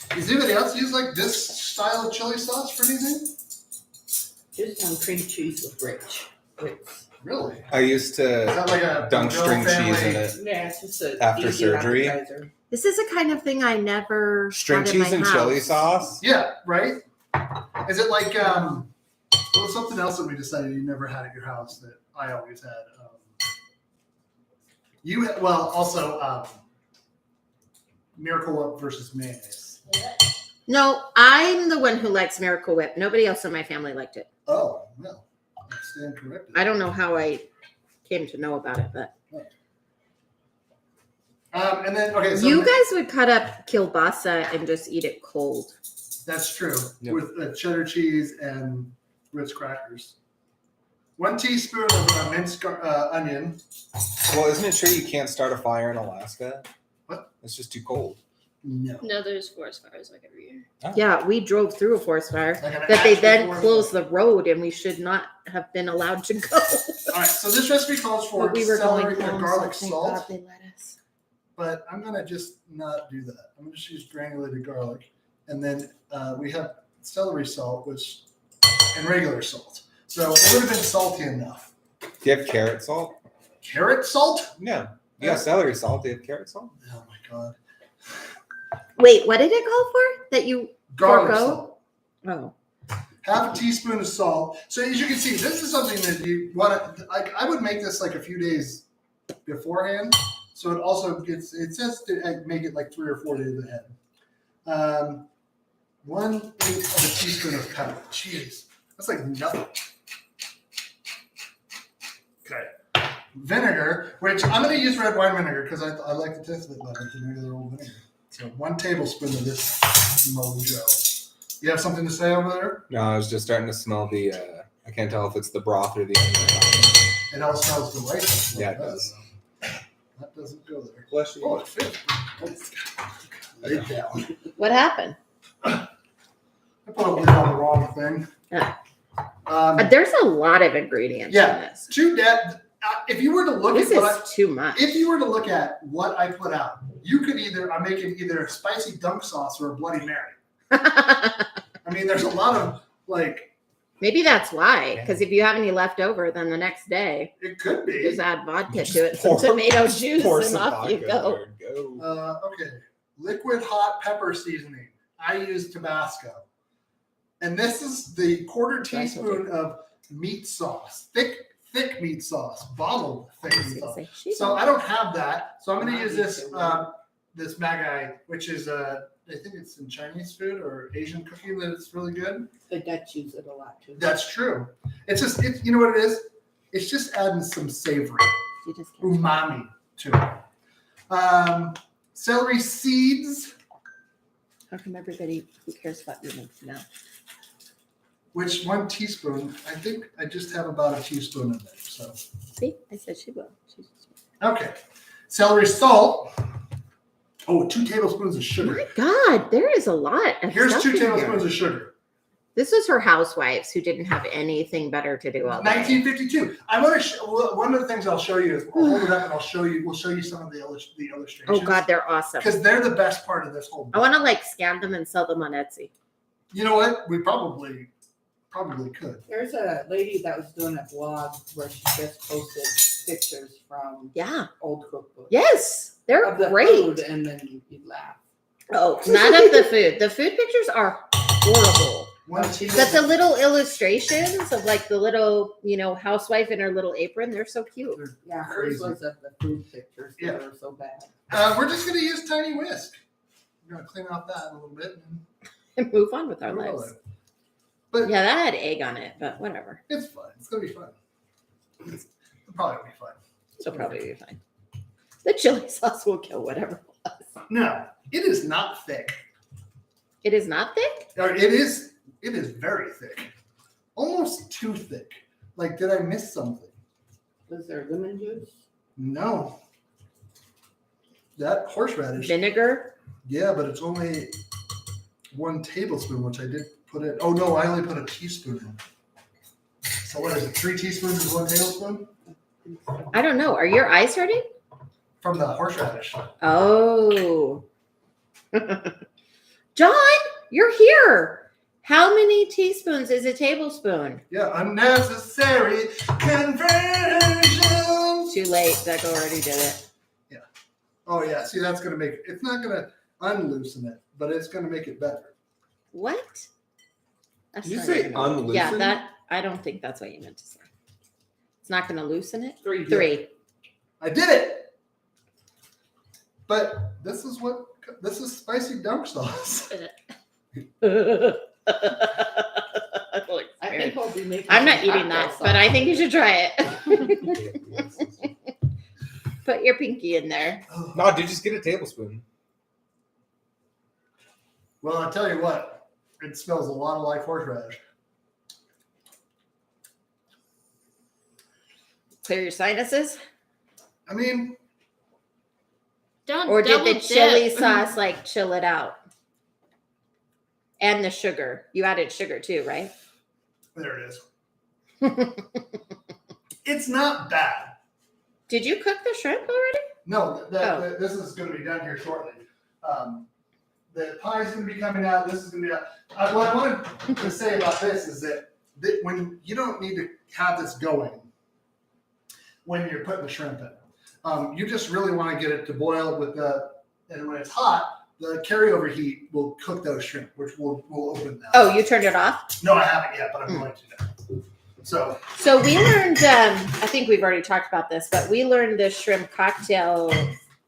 Does anybody else use like this style of chili sauce for anything? Just on cream cheese with Ritz. Really? I used Is to that like a dunk Bill string family- cheese in it. Yeah, it's just a After easy surgery? appetizer. This is the kind of thing I never String had in my cheese and house. chili sauce. Yeah, right? Is it like what was something else that we decided you never had at your house that I always had? Also Miracle Whip versus mayonnaise. No, I'm the one who likes Miracle Whip. Nobody else in my family liked it. Oh, well, I stand corrected. I don't know how I came to know about it, but And then so you guys would cut up kielbasa and just eat it cold. that's true Yep. with cheddar cheese and Ritz crackers. 1 teaspoon of minced onion. Well, isn't it true you can't start a fire in Alaska? What? It's just too cold. No. No, there's forest fires like every year. Yeah, we drove through a forest fire Like an that they actual then forest closed the road and we should not have been allowed to go. All right, so this recipe calls for But we were celery going and home, garlic so thank salt, God they let us. but I'm gonna just not do that. I'm gonna just use granulated garlic, and then we have celery salt, and regular salt. So it would have been salty enough. Do you have carrot salt? Carrot salt? No. You got celery salt. Do you have carrot salt? Oh my god. Wait, what did it call for? That you Garlic Forgo? salt. oh. 1/2 teaspoon of salt. So as you can see, this is something that you want to. I would make this like a few days beforehand, so it also gets. It says to make it like 3 or 4 days ahead. 1/8 of a teaspoon of pepper. Jeez, that's like nothing. Okay. Vinegar, which I'm going to use red wine vinegar because I like the taste of it better than regular old vinegar. So 1 tablespoon of this mojo. You have something to say over there? No, I was just starting to smell the. I can't tell if it's the broth or the onion. It all smells delicious. Yeah, it does. That doesn't go there. Bless you. Oh, it fits. Lay it down. What happened? I put a lid on the wrong thing. Yeah. There's a lot of ingredients Yeah. in this. If you were to look This at what is too much. if you were to look at what I put out, you could I'm making either a spicy dunk sauce or a Bloody Mary. I mean, there's a lot of Maybe that's why. Because if you have any left over, then the next day it could be. just add vodka Just to it, some pour- tomato juice, Pour and some off you vodka go. there, go. Okay, liquid hot pepper seasoning. I use Tabasco, and this is the quarter teaspoon of meat sauce, thick meat sauce, bottled thick meat sauce. So I don't have that, so I'm going to use this this Magai, which is I think it's in Chinese food or Asian cooking that it's really good. The Dutch use it a lot too. That's true. It's just you know what it is? It's just adding some savory, You just can't. umami to it. Celery seeds, How come everybody who cares about you needs to know? which 1 teaspoon. I think I just have about a teaspoon in there. So See, I said she will. okay, celery salt. Oh, 2 tablespoons of My sugar. God, there is a lot. Of Here's stuff 2 in here. tablespoons of sugar. This was her housewives who didn't have anything better to do all day. 1952. I want to. One of the things I'll show you is I'll hold it up and I'll show you. We'll show you some of the illustrations. Oh God, they're awesome. because they're the best part of this whole book. I want to scan them and sell them on Etsy. You know what? We probably could. There's a lady that was doing a blog where she just posted pictures from Yeah. old cookbooks. Yes, they're Of the great. food, and then you laugh. Oh, not of the food. The food pictures are horrible. One But But the little illustrations of the little, housewife in her little apron, they're so cute. Yeah, hers Crazy. was of the food pictures that Yeah. were so bad. We're just going to use tiny whisk. We're going to clean off that a little bit. And move on with our roll lives. it. But Yeah, that had egg on it, but whatever. it's fun. It's going to be fun. It'll probably be fun. It'll probably be fine. The chili sauce will kill whatever it was. No, it is not thick. It is not thick? Or it is very thick. Almost too thick. Did I miss something? Was there lemon juice? No. That horseradish. Vinegar? Yeah, but it's only 1 tablespoon, which I did put in. Oh, no, I only put a teaspoon in. So what is it? 3 teaspoons is 1 tablespoon? I don't know. Are your eyes hurting? From the horseradish. Oh. John, you're here. How many teaspoons is a tablespoon? Yeah, unnecessary conversions. Too late. Doug already did it. Oh, yeah. See, that's going to make it's not going to unloosen it, but it's going to make it better. What? That's Did you not say even- unloosen? Yeah, I don't think that's what you meant to say. It's not going to loosen it? 3. 3. I did it. But this is spicy dunk sauce. I think I'll be making. I'm not some eating that, cocktail but I sauce. think you should try it. Put your pinky in there. No, dude, just get a tablespoon. Well, I'll tell you what. It smells a lot like horseradish. Clear your sinuses? I mean, Don't Or did the double chili dip. sauce chill it out? And the sugar. You added sugar too, right? there it is. It's not bad. Did you cook the shrimp already? No, Oh. this is going to be done here shortly. The pie's going to be coming out. This is going to be out. What I wanted to say about this is that when you don't need to have this going when you're putting the shrimp in. You just really want to get it to boil and when it's hot, the carryover heat will cook those shrimp, which will open them. Oh, you turned it off? No, I haven't yet, but I'm going to now. So So we learned, I think we've already talked about this, but we learned the shrimp cocktail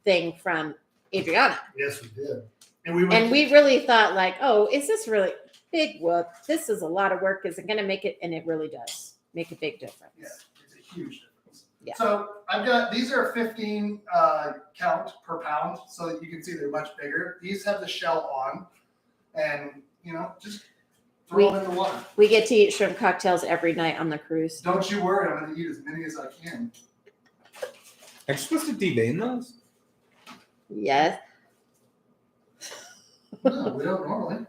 thing from Adriana. yes, we did. And we went And we really thought oh, is this really big whoop? This is a lot of work. Is it going to make it? And it really does make a big difference. yeah, it's a huge difference. Yeah. So I've got, these are 15 count per pound, so you can see they're much bigger. These have the shell on, and just throw them in the water. We get to eat shrimp cocktails every night on the cruise. Don't you worry, I'm going to eat as many as I can. Are you supposed to devein those? Yes. No, we don't normally.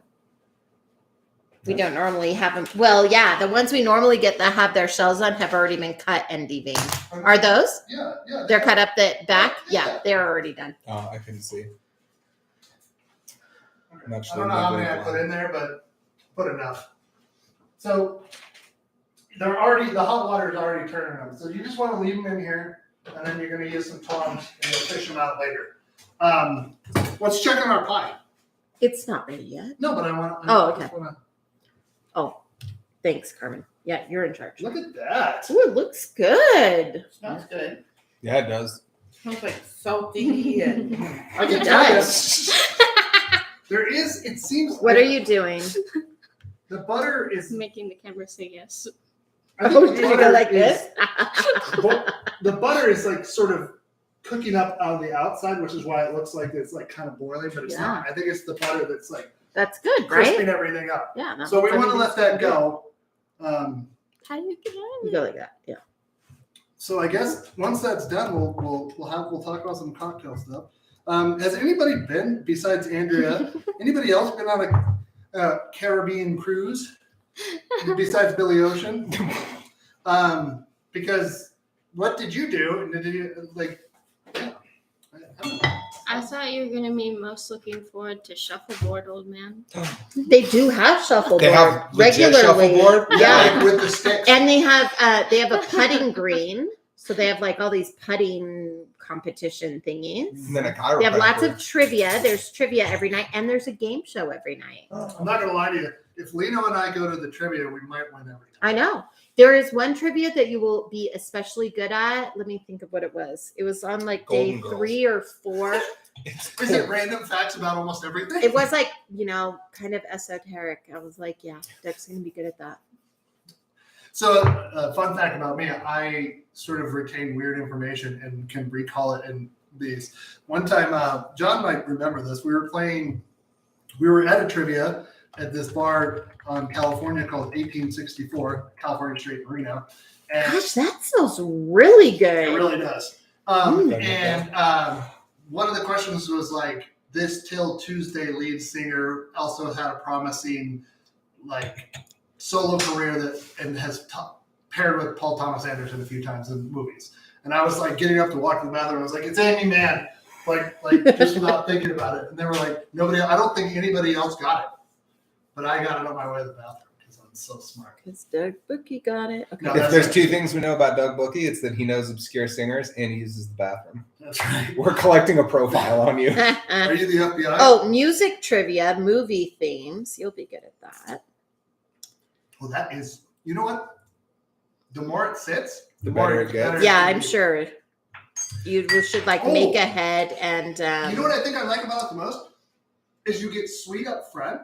We don't normally have them. Well, yeah, the ones we normally get that have their shells on have already been cut and deveined. Are those? Yeah. They're cut up the back? Yeah. Yeah, they're already done. Oh, I can see. Okay. Much I don't know how many I lovely. put in there, but put enough. So the hot water is already turning them. So you just want to leave them in here, and then you're going to use some tongs and you'll fish them out later. Let's check on our pie. It's not ready yet. No, but I want. Oh, okay. I just wanna, Thanks, Carmen. Yeah, you're in charge. look at that. Ooh, it looks good. Smells good. Yeah, it does. Smells like salty and I can It tell you, does. there is. It seems. What like are you doing? The butter is. Making the camera say yes. I think Oh, the did you go butter like is- this? The butter is like sort of cooking up on the outside, which is why it looks like it's like kind of boiling, but it's Yeah. not. I think it's the butter that's like That's good, crisping right? everything up. Yeah. that So we looks want to like let that go. How do you get out You of go it? like that. Yeah. So I guess once that's done, we'll talk about some cocktail stuff. Has anybody been besides Andrea? Anybody else been on a Caribbean cruise besides Billy Ocean? Because what did you do? And did you like? Yeah, I don't know. I thought you were gonna be most looking forward to shuffleboard, old man. They do have shuffleboard They have legit regularly. shuffleboard? Yeah. Like with the sticks. And they have a putting green. So they have like all these putting competition thingies. And then a They have lots chiropractor. of trivia. There's trivia every night, and there's a game show every night. I'm not gonna lie to you. If Lino and I go to the trivia, we might win every time. I know. There is one trivia that you will be especially good at. Let me think of what it was. It was on like Golden day Girls. 3 or 4. It's Is it random facts about almost everything? It was like, kind of esoteric. I was like, yeah, Doug's going to be good at that. So, fun fact about me, I sort of retain weird information and can recall it in these. One time, John might remember this. We were at a trivia at this bar on California called 1864, California Street in Reno. And Gosh, that smells really good. it really does. One of the questions was like, this Till Tuesday lead singer also had a promising like solo career and has paired with Paul Thomas Anderson a few times in movies. And I was like getting up to walk to the bathroom. I was like, it's Amy Mann, like just without thinking about it. And they were like, nobody. I don't think anybody else got it, but I got it on my way to the bathroom because I'm so smart. Because Doug Bookie got it. Okay. No, If that's there's it. 2 things we know about Doug Bookie, it's that he knows obscure singers and he uses the bathroom. That's right. We're collecting a profile on you. Are you the FBI? Oh, music trivia, movie themes. You'll be good at that. Well, that is. You know what? The more it sits, The better it gets. Yeah, it's I'm gonna be. sure you should like Oh. make ahead and You know what I think I like about it the most is you get sweet up front,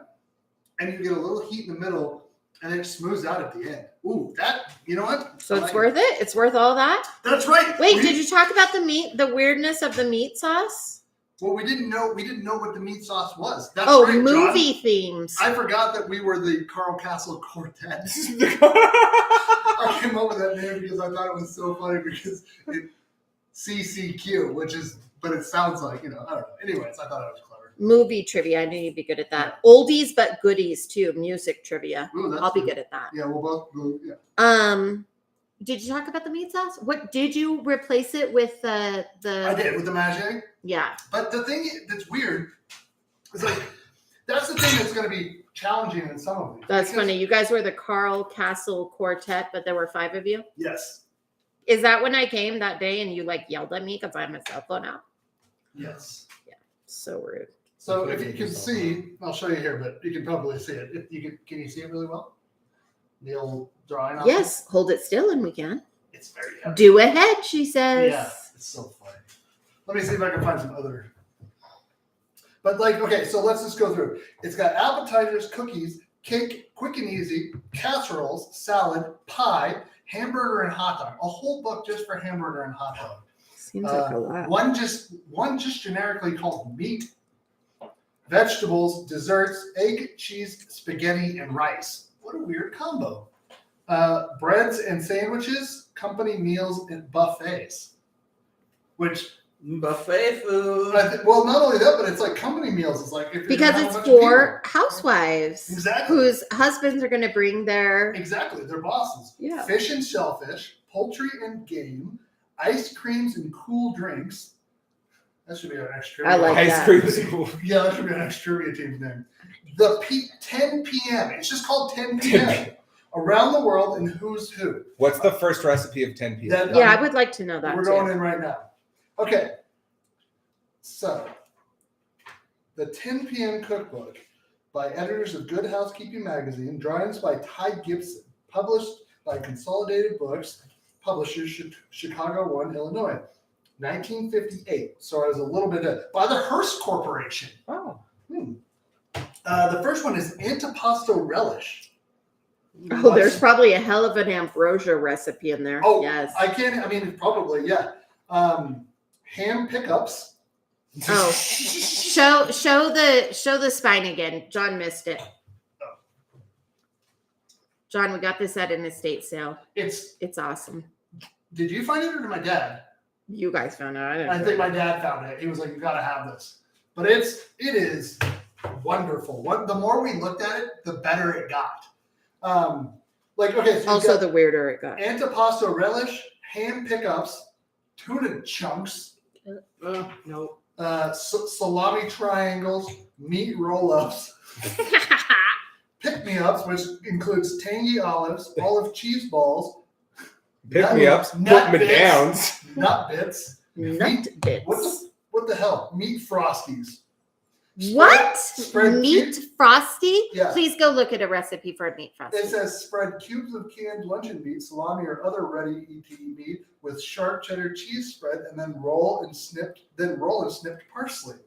and you get a little heat in the middle, and it smooths out at the end. Ooh, that you know what? so I it's like worth it. It's worth all that. That's right. Wait, did you talk about the weirdness of the meat sauce? Well, we didn't know what the meat sauce was. That's Oh, right, John. movie themes. I forgot that we were the Carl Castle Quartet. I came up with that name because I thought it was so funny because it CCQ, but it sounds like I don't know. Anyways, I thought it was clever. Movie trivia. I knew you'd be good at that. Oldies but goodies too. Music trivia. Ooh, that's I'll be good. good at that. Yeah, we'll both go. Yeah. Did you talk about the meat sauce? What did you replace it with? I did with the Magic. Yeah. But the thing that's weird is like that's the thing that's going to be challenging in some of these. That's because- funny. You guys were the Carl Castle Quartet, but there were 5 of you. Yes. Is that when I came that day and you like yelled at me because I have my cell phone out? Yes. So rude. So if you can see, I'll show you here, but you can probably see it. If you can you see it really well? The old drawing. on Yes, hold it still and we can. it? It's very heavy. Do ahead, she says. Yeah, it's so funny. Let me see if I can find some other. But okay, so let's just go through. It's got appetizers, cookies, cake, quick and easy, casseroles, salad, pie, hamburger and hot dog. A whole book just for hamburger and hot dog. Seems like a lot. One just generically called meat, vegetables, desserts, egg, cheese, spaghetti, and rice. What a weird combo. Breads and sandwiches, company meals, and buffets. Which Buffet food. well, not only that, but it's like company meals. It's like if you're Because gonna have it's a bunch of for housewives Exactly. whose husbands are going to bring their. people. Exactly, they're bosses. Yeah. Fish and shellfish, poultry and game, ice creams and cool drinks. That should be our next trivia. I like Ice that. cream is cool. Yeah, that should be our next trivia team's name. 10 p.m. It's just called 10 p.m. Around the world and who's who. What's the first recipe of 10 p.m.? That- Yeah, I would like to know that We're too. going in right now. Okay. So, the 10 p.m. cookbook by editors of Good Housekeeping magazine, drawings by Ty Gibson, published by Consolidated Books, publishers Chicago 1, Illinois, 1958. So I was a little bit by the Hearst Corporation. Oh. The first one is Antipasto Relish. Oh, there's probably a hell of an ambrosia recipe in there. Oh, yes. probably, yeah. Ham pickups. Oh, show the spine again. John missed it. John, we got this at an estate sale. It's awesome. Did you find it or did my dad? You guys found out. I didn't. I think my dad found it. He was like, "You got to have this." But it is wonderful. The more we looked at it, the better it got. So you've Also, got the weirder it got. Antipasto relish, ham pickups, tuna chunks, No. salami triangles, meat roll-ups, pick-me-ups, which includes tangy olives, olive cheese balls, Pick me ups, nut put me bits. downs. nut bits, Nut bits. what the hell? Meat frosties. What? Spread Meat frosty? Yeah. Please go look at a recipe for a meat frosty. It says spread cubes of canned luncheon meat, salami, or other ready-to-eat meat with sharp cheddar cheese spread, and then roll and snipped parsley.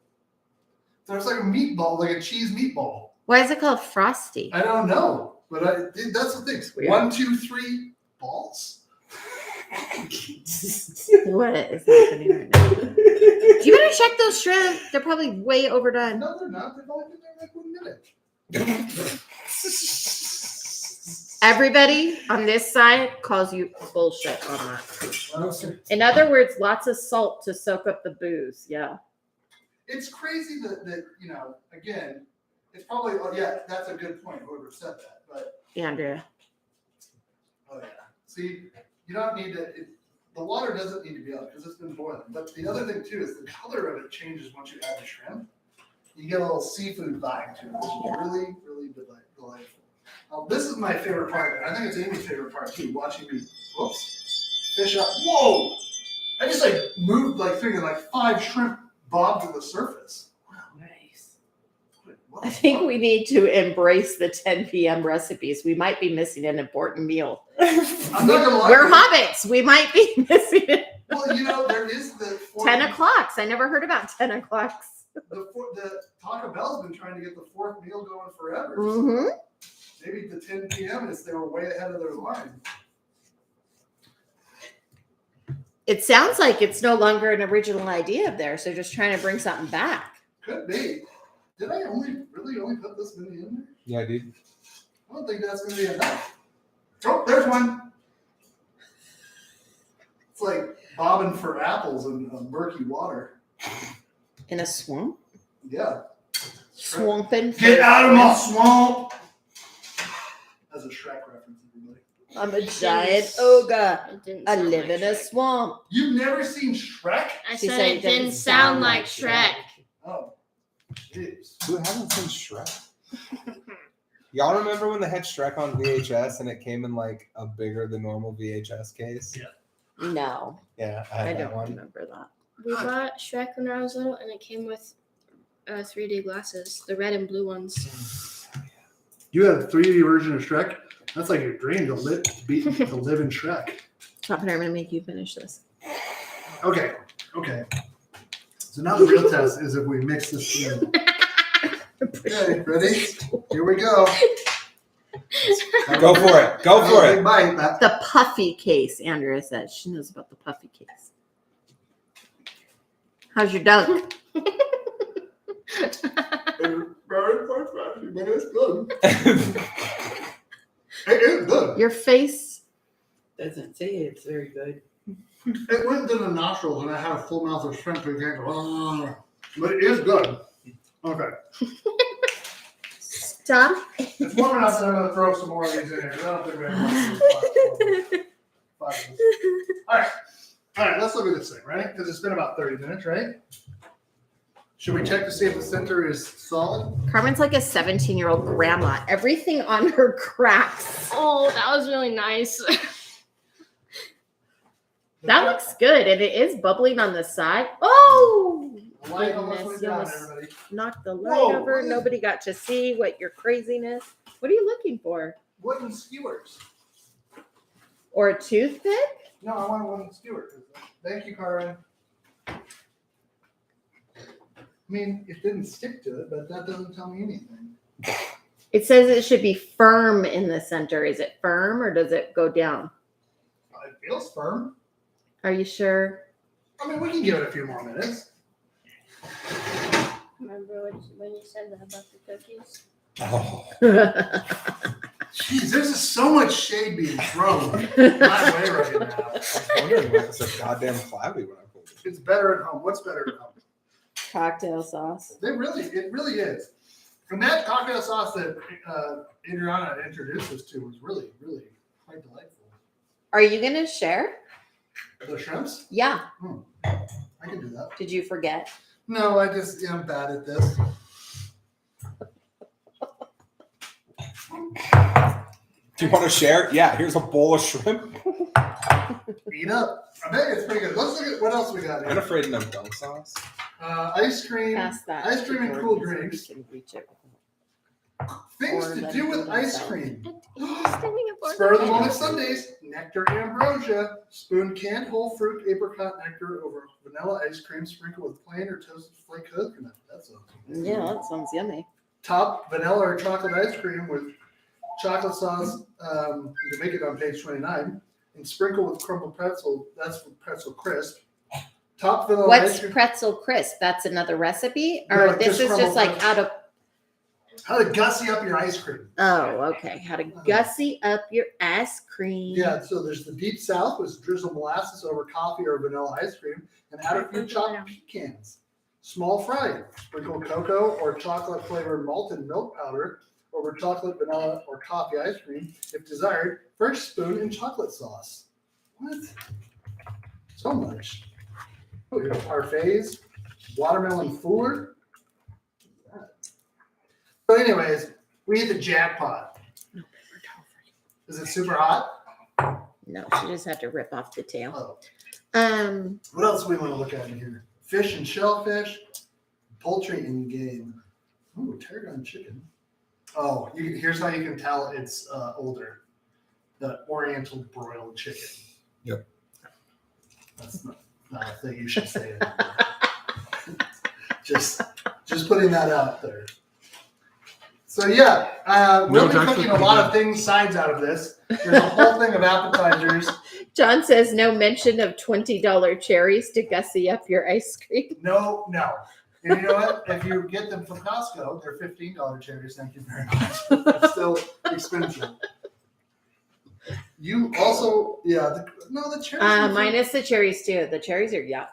So it's like a meatball, like a cheese meatball. Why is it called frosty? I don't know, but that's the thing. weird. 1, 2, 3 balls. What is happening right now? You better check those shrimp. They're probably way overdone. No, they're not. They've only been there like 1 minute. Everybody on this side calls you bullshit on that. I don't see- In other words, lots of salt to soak up the booze. Yeah. It's crazy that again, it's probably that's a good point. Whoever said that, but Andrea. oh yeah. See, you don't need to. The water doesn't need to be out because it's been boiling. But the other thing too is the color of it changes once you add the shrimp. You get a little seafood vibe to it, which is really, really delightful. This is my favorite part. I think it's Amy's favorite part too. Watching me, fish up. Whoa! I just moved thinking 5 shrimp bob to the surface. Nice. What I a think fuck. we need to embrace the 10 p.m. recipes. We might be missing an important meal. I'm not gonna lie. We're to you. hobbits. We might be missing it. Well, there is the 10 o'clocks. I never heard about 10 o'clocks. The Taco Bell's been trying to get the 4th meal going forever. So Mm-hmm. maybe the 10 p.m. is they were way ahead of their line. It sounds like it's no longer an original idea of theirs. They're just trying to bring something back. Could be. Did I only put this many in there? Yeah, dude. I don't think that's going to be enough. Oh, there's one. It's like bobbing for apples in murky water. In a swamp? Yeah. Swamping. Get out of my swamp! That's a Shrek reference, everybody. I'm a giant ogre. It didn't I sound live like in a Shrek. swamp. You've never seen Shrek? I She said said it didn't doesn't sound like Shrek. Oh. Jeez. Who hasn't seen Shrek? Y'all remember when they had Shrek on VHS and it came in a bigger than normal VHS case? Yeah. No, Yeah, I I had that don't one. remember that. We bought Shrek when I was little, and it came with 3D glasses, the red and blue ones. You have a 3D version of Shrek? That's like your dream to live in Shrek. Stop it. I'm going to make you finish this. Okay. So now the real test is if we mix this in. Okay, ready? Here we go. Go for it. Go for Big it. bite, but The puffy case, Andrea says. She knows about the puffy case. How's your dunk? it's very spicy, but it's good. It is good. Your face. Doesn't say it's very good. It went to the nostrils, and I had a full mouth of shrimp. So you can't go, "Oh." But it is good. Okay. Stop. It's warm enough that I'm going to throw some more of these in here. I don't think we have much. All right. All right, let's look at this thing, right? Because it's been about 30 minutes, right? Should we check to see if the center is solid? Carmen's like a 17-year-old grandma. Everything on her cracks. Oh, that was really nice. That looks good, and it is bubbling on the side. Oh! Light almost Goodness, went you down, almost everybody. knocked the light Whoa, over. what is- Nobody got to see what your craziness. What are you looking for? Wooden skewers. Or a toothpick? No, I want a wooden skewer. Thank you, Carmen. I mean, it didn't stick to it, but that doesn't tell me anything. It says it should be firm in the center. Is it firm or does it go down? It feels firm. Are you sure? I mean, we can give it a few more minutes. Remember when you said that about the cookies? Oh. Jeez, there's just so much shade being thrown my way right now. I was wondering why it's so goddamn cloudy when I pulled it. It's better at home. What's better at home? Cocktail sauce. It really is. And that cocktail sauce that Adriana introduced us to was really, really quite delightful. Are you going to share? The shrimps? Yeah. I can do that. Did you forget? No, I'm bad at this. Do you want to share? Yeah, here's a bowl of shrimp. Eat up. I bet it's pretty good. Let's look at what else we got I'm here. afraid of them dunk sauce. Ice cream. Pass that. Ice cream and to cool Jordan so drinks. he can reach it. Things Or to let do it with do ice themselves. cream. Standing up for Spur of the it. moment Sundays. Nectar ambrosia. Spoon canned whole fruit apricot nectar over vanilla ice cream. Sprinkle with plain or toasted flake coconut. That sounds good. Yeah, that sounds yummy. Top vanilla or chocolate ice cream with chocolate sauce. You can make it on page 29. And sprinkle with crumbled pretzel. That's with pretzel crisp. Top vanilla ice What's cream. pretzel crisp? That's another recipe? No, Or this just is just crumbled like pretzel. how to. How to gussy up your ice cream. Oh, okay. How to gussy up your ice cream. Yeah, so there's the Deep South, which drizzle molasses over coffee or vanilla ice cream, and add a few chopped pecans. Small fry. Sprinkle cocoa or chocolate flavored malted milk powder over chocolate, vanilla, or coffee ice cream. If desired, first spoon in chocolate sauce. What? So much. Oh, you have parfaits, watermelon fouler. So anyways, we hit the jackpot. Is it super hot? No, she just had to rip off the tail. Oh. What else do we want to look at in here? Fish and shellfish, poultry and game. Ooh, tarragon chicken. Oh, here's how you can tell it's older. The Oriental broiled chicken. Yep. That's not a thing you should say. just putting that out there. So yeah, we'll be cooking a lot of things sides out of this. There's a whole thing of appetizers. John says no mention of $20 cherries to gussy up your ice cream. No. And you know what? If you get them from Costco, they're $15 cherries. Thank you very much. It's still expensive. You also, the cherries. Minus the cherries too. The cherries are yuck.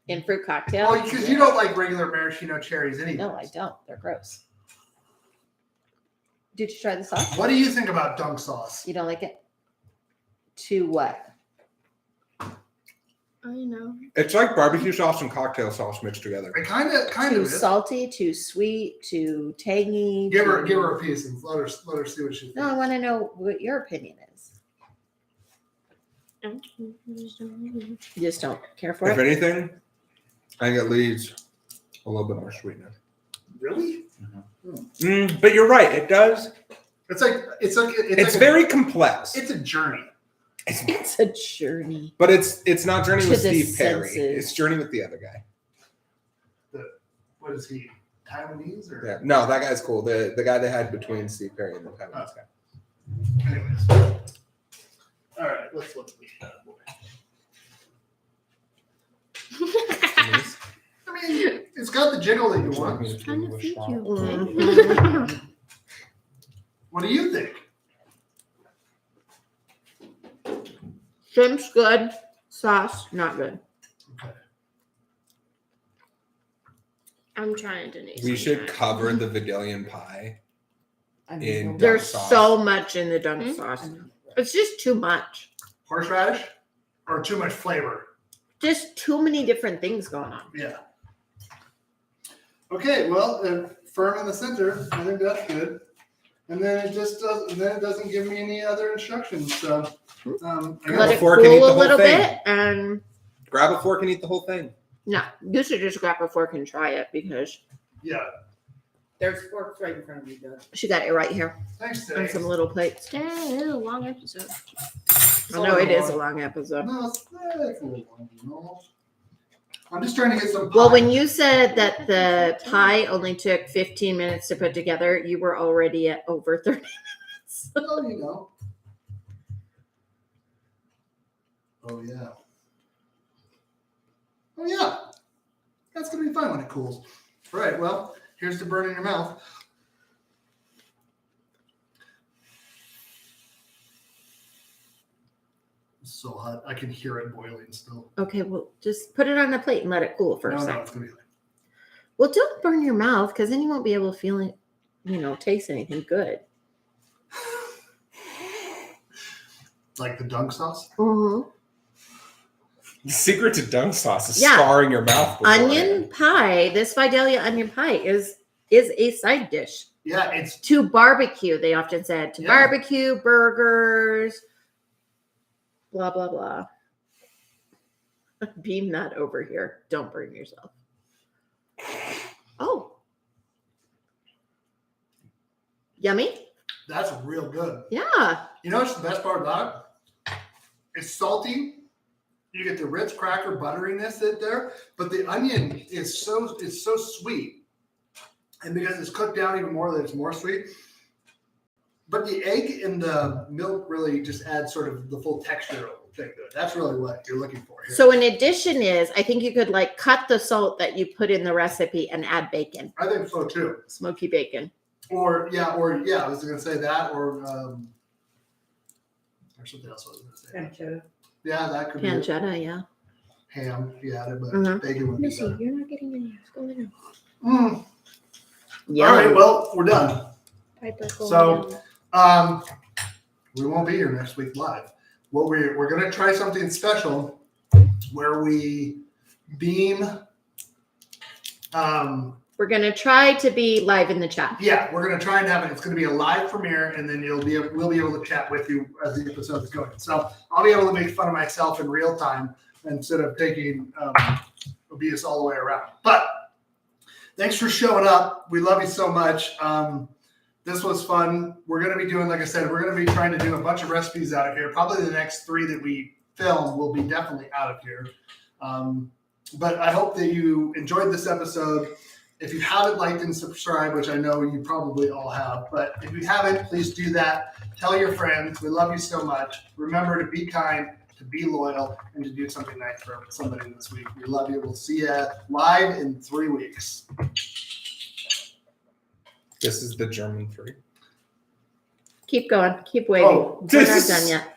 In fruit cocktails. Oh, because you don't like regular maraschino cherries anyway. No, I don't. They're gross. Did you try the sauce? What do you think about dunk sauce? You don't like it? To what? I know. It's like barbecue sauce and cocktail sauce mixed together. It kind of Too is. salty, too sweet, too tangy. Give her a piece and let her see what she thinks. No, I want to know what your opinion is. You just don't care for If it? anything, I think it leaves a little bit more sweetness. Really? But you're right, it does. It's like It's very complex. It's a journey. It's a journey. But it's not Journey To with the Steve Perry. senses. It's Journey with the other guy. What is he? Taiwanese or? Yeah. No, that guy's cool. The guy they had between Steve Perry and the Taiwanese guy. Anyways. All right, let's look at this bad boy. I mean, it's got the jiggle that you want. Trying to feed you. Mhm. What do you think? Shrimp's good. Sauce, not good. Okay. I'm trying, Denise. We I'm should trying. cover the Vidalian pie. I In mean, There's sauce. so much in the dunk Hmm? sauce. It's just too much. Horseradish or too much flavor? Just too many different things going on. Yeah. Okay, well, firm in the center. I think that's good. And then it just doesn't give me any other instructions. So, I Grab Let a it fork and eat cool the a whole little thing. bit, and Grab a fork and eat the whole thing. no, you should just grab a fork and try it because yeah. there's forks right in front of you, Doug. she got it right here Thanks, on Dave. some little plates. Dang, it is a long episode. I know it is a long episode. No, it's a little long, you know. I'm just trying to get some pie. Well, when you said that the pie only took 15 minutes to put together, you were already at over 30 minutes. Well, you know. Oh, yeah. Oh, yeah. That's going to be fun when it cools. All right, well, here's the burn in your mouth. It's so hot. I can hear it boiling still. Okay, well, just put it on the plate and let it cool for a No, second. it's going to be Well, don't burn your mouth because then you won't be able to feel it, taste anything good. like the dunk sauce. Mm-hmm. The secret to dunk sauce is Yeah. scarring your mouth. Onion pie, this Vidalia onion pie is a side dish. Yeah, it's To barbecue, they often said. To Yeah. barbecue, burgers, blah, blah, blah. Beam that over here. Don't burn yourself. Oh. Yummy? that's real good. Yeah. You know what's the best part about it? It's salty. You get the Ritz cracker butteriness in there, but the onion is so sweet, and because it's cooked down even more, that it's more sweet. But the egg and the milk really just add sort of the full texture thing to it. That's really what you're looking for here. So an addition is, I think you could cut the salt that you put in the recipe and add bacon, I think so too. smoky bacon. Or I was going to say that, or something else I was going to say. Pancetta. Yeah, that could be it. Pancetta, yeah. Ham. if you added, but Mhm. bacon would be Missy, better. you're not getting any. What's going on? Mm. Yeah. All right, well, we're done. Piper going So- down. We won't be here next week live. What we're going to try something special where we beam. We're going to try to be live in the chat. Yeah, we're going to try and have it. It's going to be a live premiere, and then we'll be able to chat with you as the episode is going. So I'll be able to make fun of myself in real time instead of taking abuse all the way around. But thanks for showing up. We love you so much. This was fun. We're going to be doing, like I said, we're going to be trying to do a bunch of recipes out of here. Probably the next 3 that we film will be definitely out of here. But I hope that you enjoyed this episode. If you haven't liked and subscribed, which I know you probably all have, but if you haven't, please do that. Tell your friends. We love you so much. Remember to be kind, to be loyal, and to do something nice for somebody this week. We love you. We'll see you live in 3 weeks. This is the German 3. Keep going. Keep waiting. Oh, We're not this done is- yet.